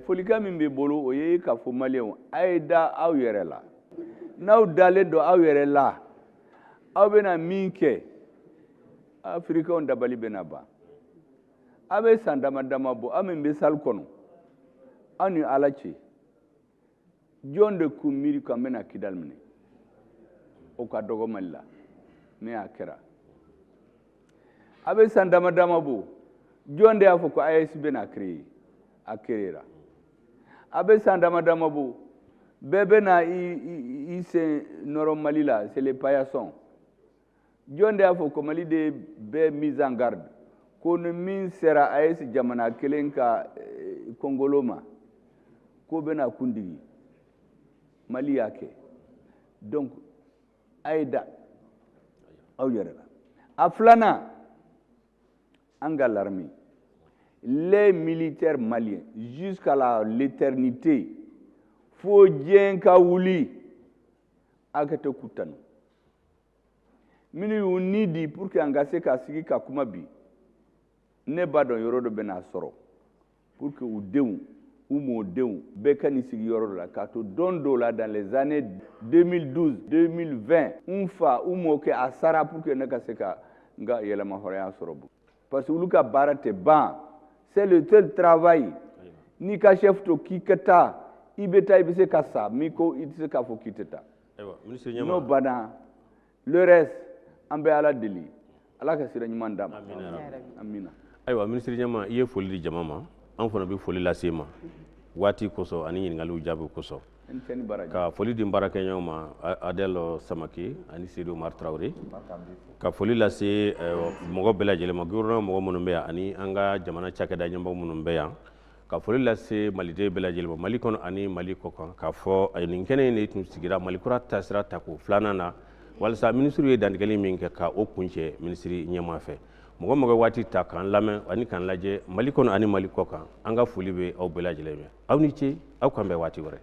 Folikan min b'i bolo o ye k'a fɔ Maliens a ye da aw yɛrɛ la n'aw dalen don aw yɛrɛ la aw bɛna min kɛ Africains dabali bɛna ban aw bɛ san dama dama bɔ aw min bɛ salle kɔnɔ aw ni Ala cɛ jɔn de kun miiri k'an bɛna Kidal minɛ o ka dɔgɔ Mali la ne y'a kɛra aw bɛ san dama dama bɔ jɔn de y'a fɔ ko AES bɛna créer a créera aw bɛ san dama dama bɔ bɛɛ bɛna i sen nɔrɔ Mali la c'est les paillasson jɔn de y'a fɔ ko Mali de bɛ mise en garde ko ni min sera AES jamana kelen ka kongolo ma ko bɛna kundigi Mali y'a kɛ donc a ye da aw yɛrɛ la a filanan an ka l'armée les militaires maliens jusqu'à l'éternité fo diɲɛ ka wuli a ka to k'u tanu minnu y'u ni di pour que an ka se ka sigi ka kuma bi ne b'a dɔn yɔrɔ dɔ bɛna sɔrɔ pour que u denw u mɔdenw bɛɛ ka nin sigi yɔrɔ dɔ la k'a to don dɔw la dans les années 2012 2020 n fa u mɔkɛ a sara pour que ne ka se ka n ka yɛlɛma hɔrɔnya sɔrɔ parce que olu ka baara tɛ ban c'est le seul travail n'i ka chef to k'i ka taa i bɛ taa i bɛ se ka sa min ko i tɛ se k'a fɔ k'i tɛ taa n'o banna le reste an bɛ Ala deli Ala ka sira ɲuman d'an ma amina. Ayiwa ministre Ɲama i ye foli di jama ma an fana bɛ foli lase ma waati kosɔn ani ɲininkaliw jaabi kosɔn ka foli di n baarakɛɲɔgɔnw ma Adel Samake ani Sidi Umar Traoré ka foli lase mɔgɔ bɛɛ lajɛlen ma gouvernement mɔgɔ minnu bɛ yan ani an ka jamana cakɛda ɲɛmɔgɔ minnu bɛ yan ka foli lase maliden bɛɛ lajɛlen ma mali kɔnɔ ani mali kɔ kan k'a fɔ nin kɛnɛ in de tun sigira malikura taasira tako filanan na walasa minisiriw ye dantigɛli min kɛ ka o kuncɛ minisiri ɲɛmaa fɛ mɔgɔ mɔgɔ waati ta k'an lamɛn ani k'an lajɛ mali kɔnɔ ani mali kɔ kan an ka foli bɛ aw bɛɛ lajɛlen mɛn aw ni ce aw k'an bɛn waati wɛrɛ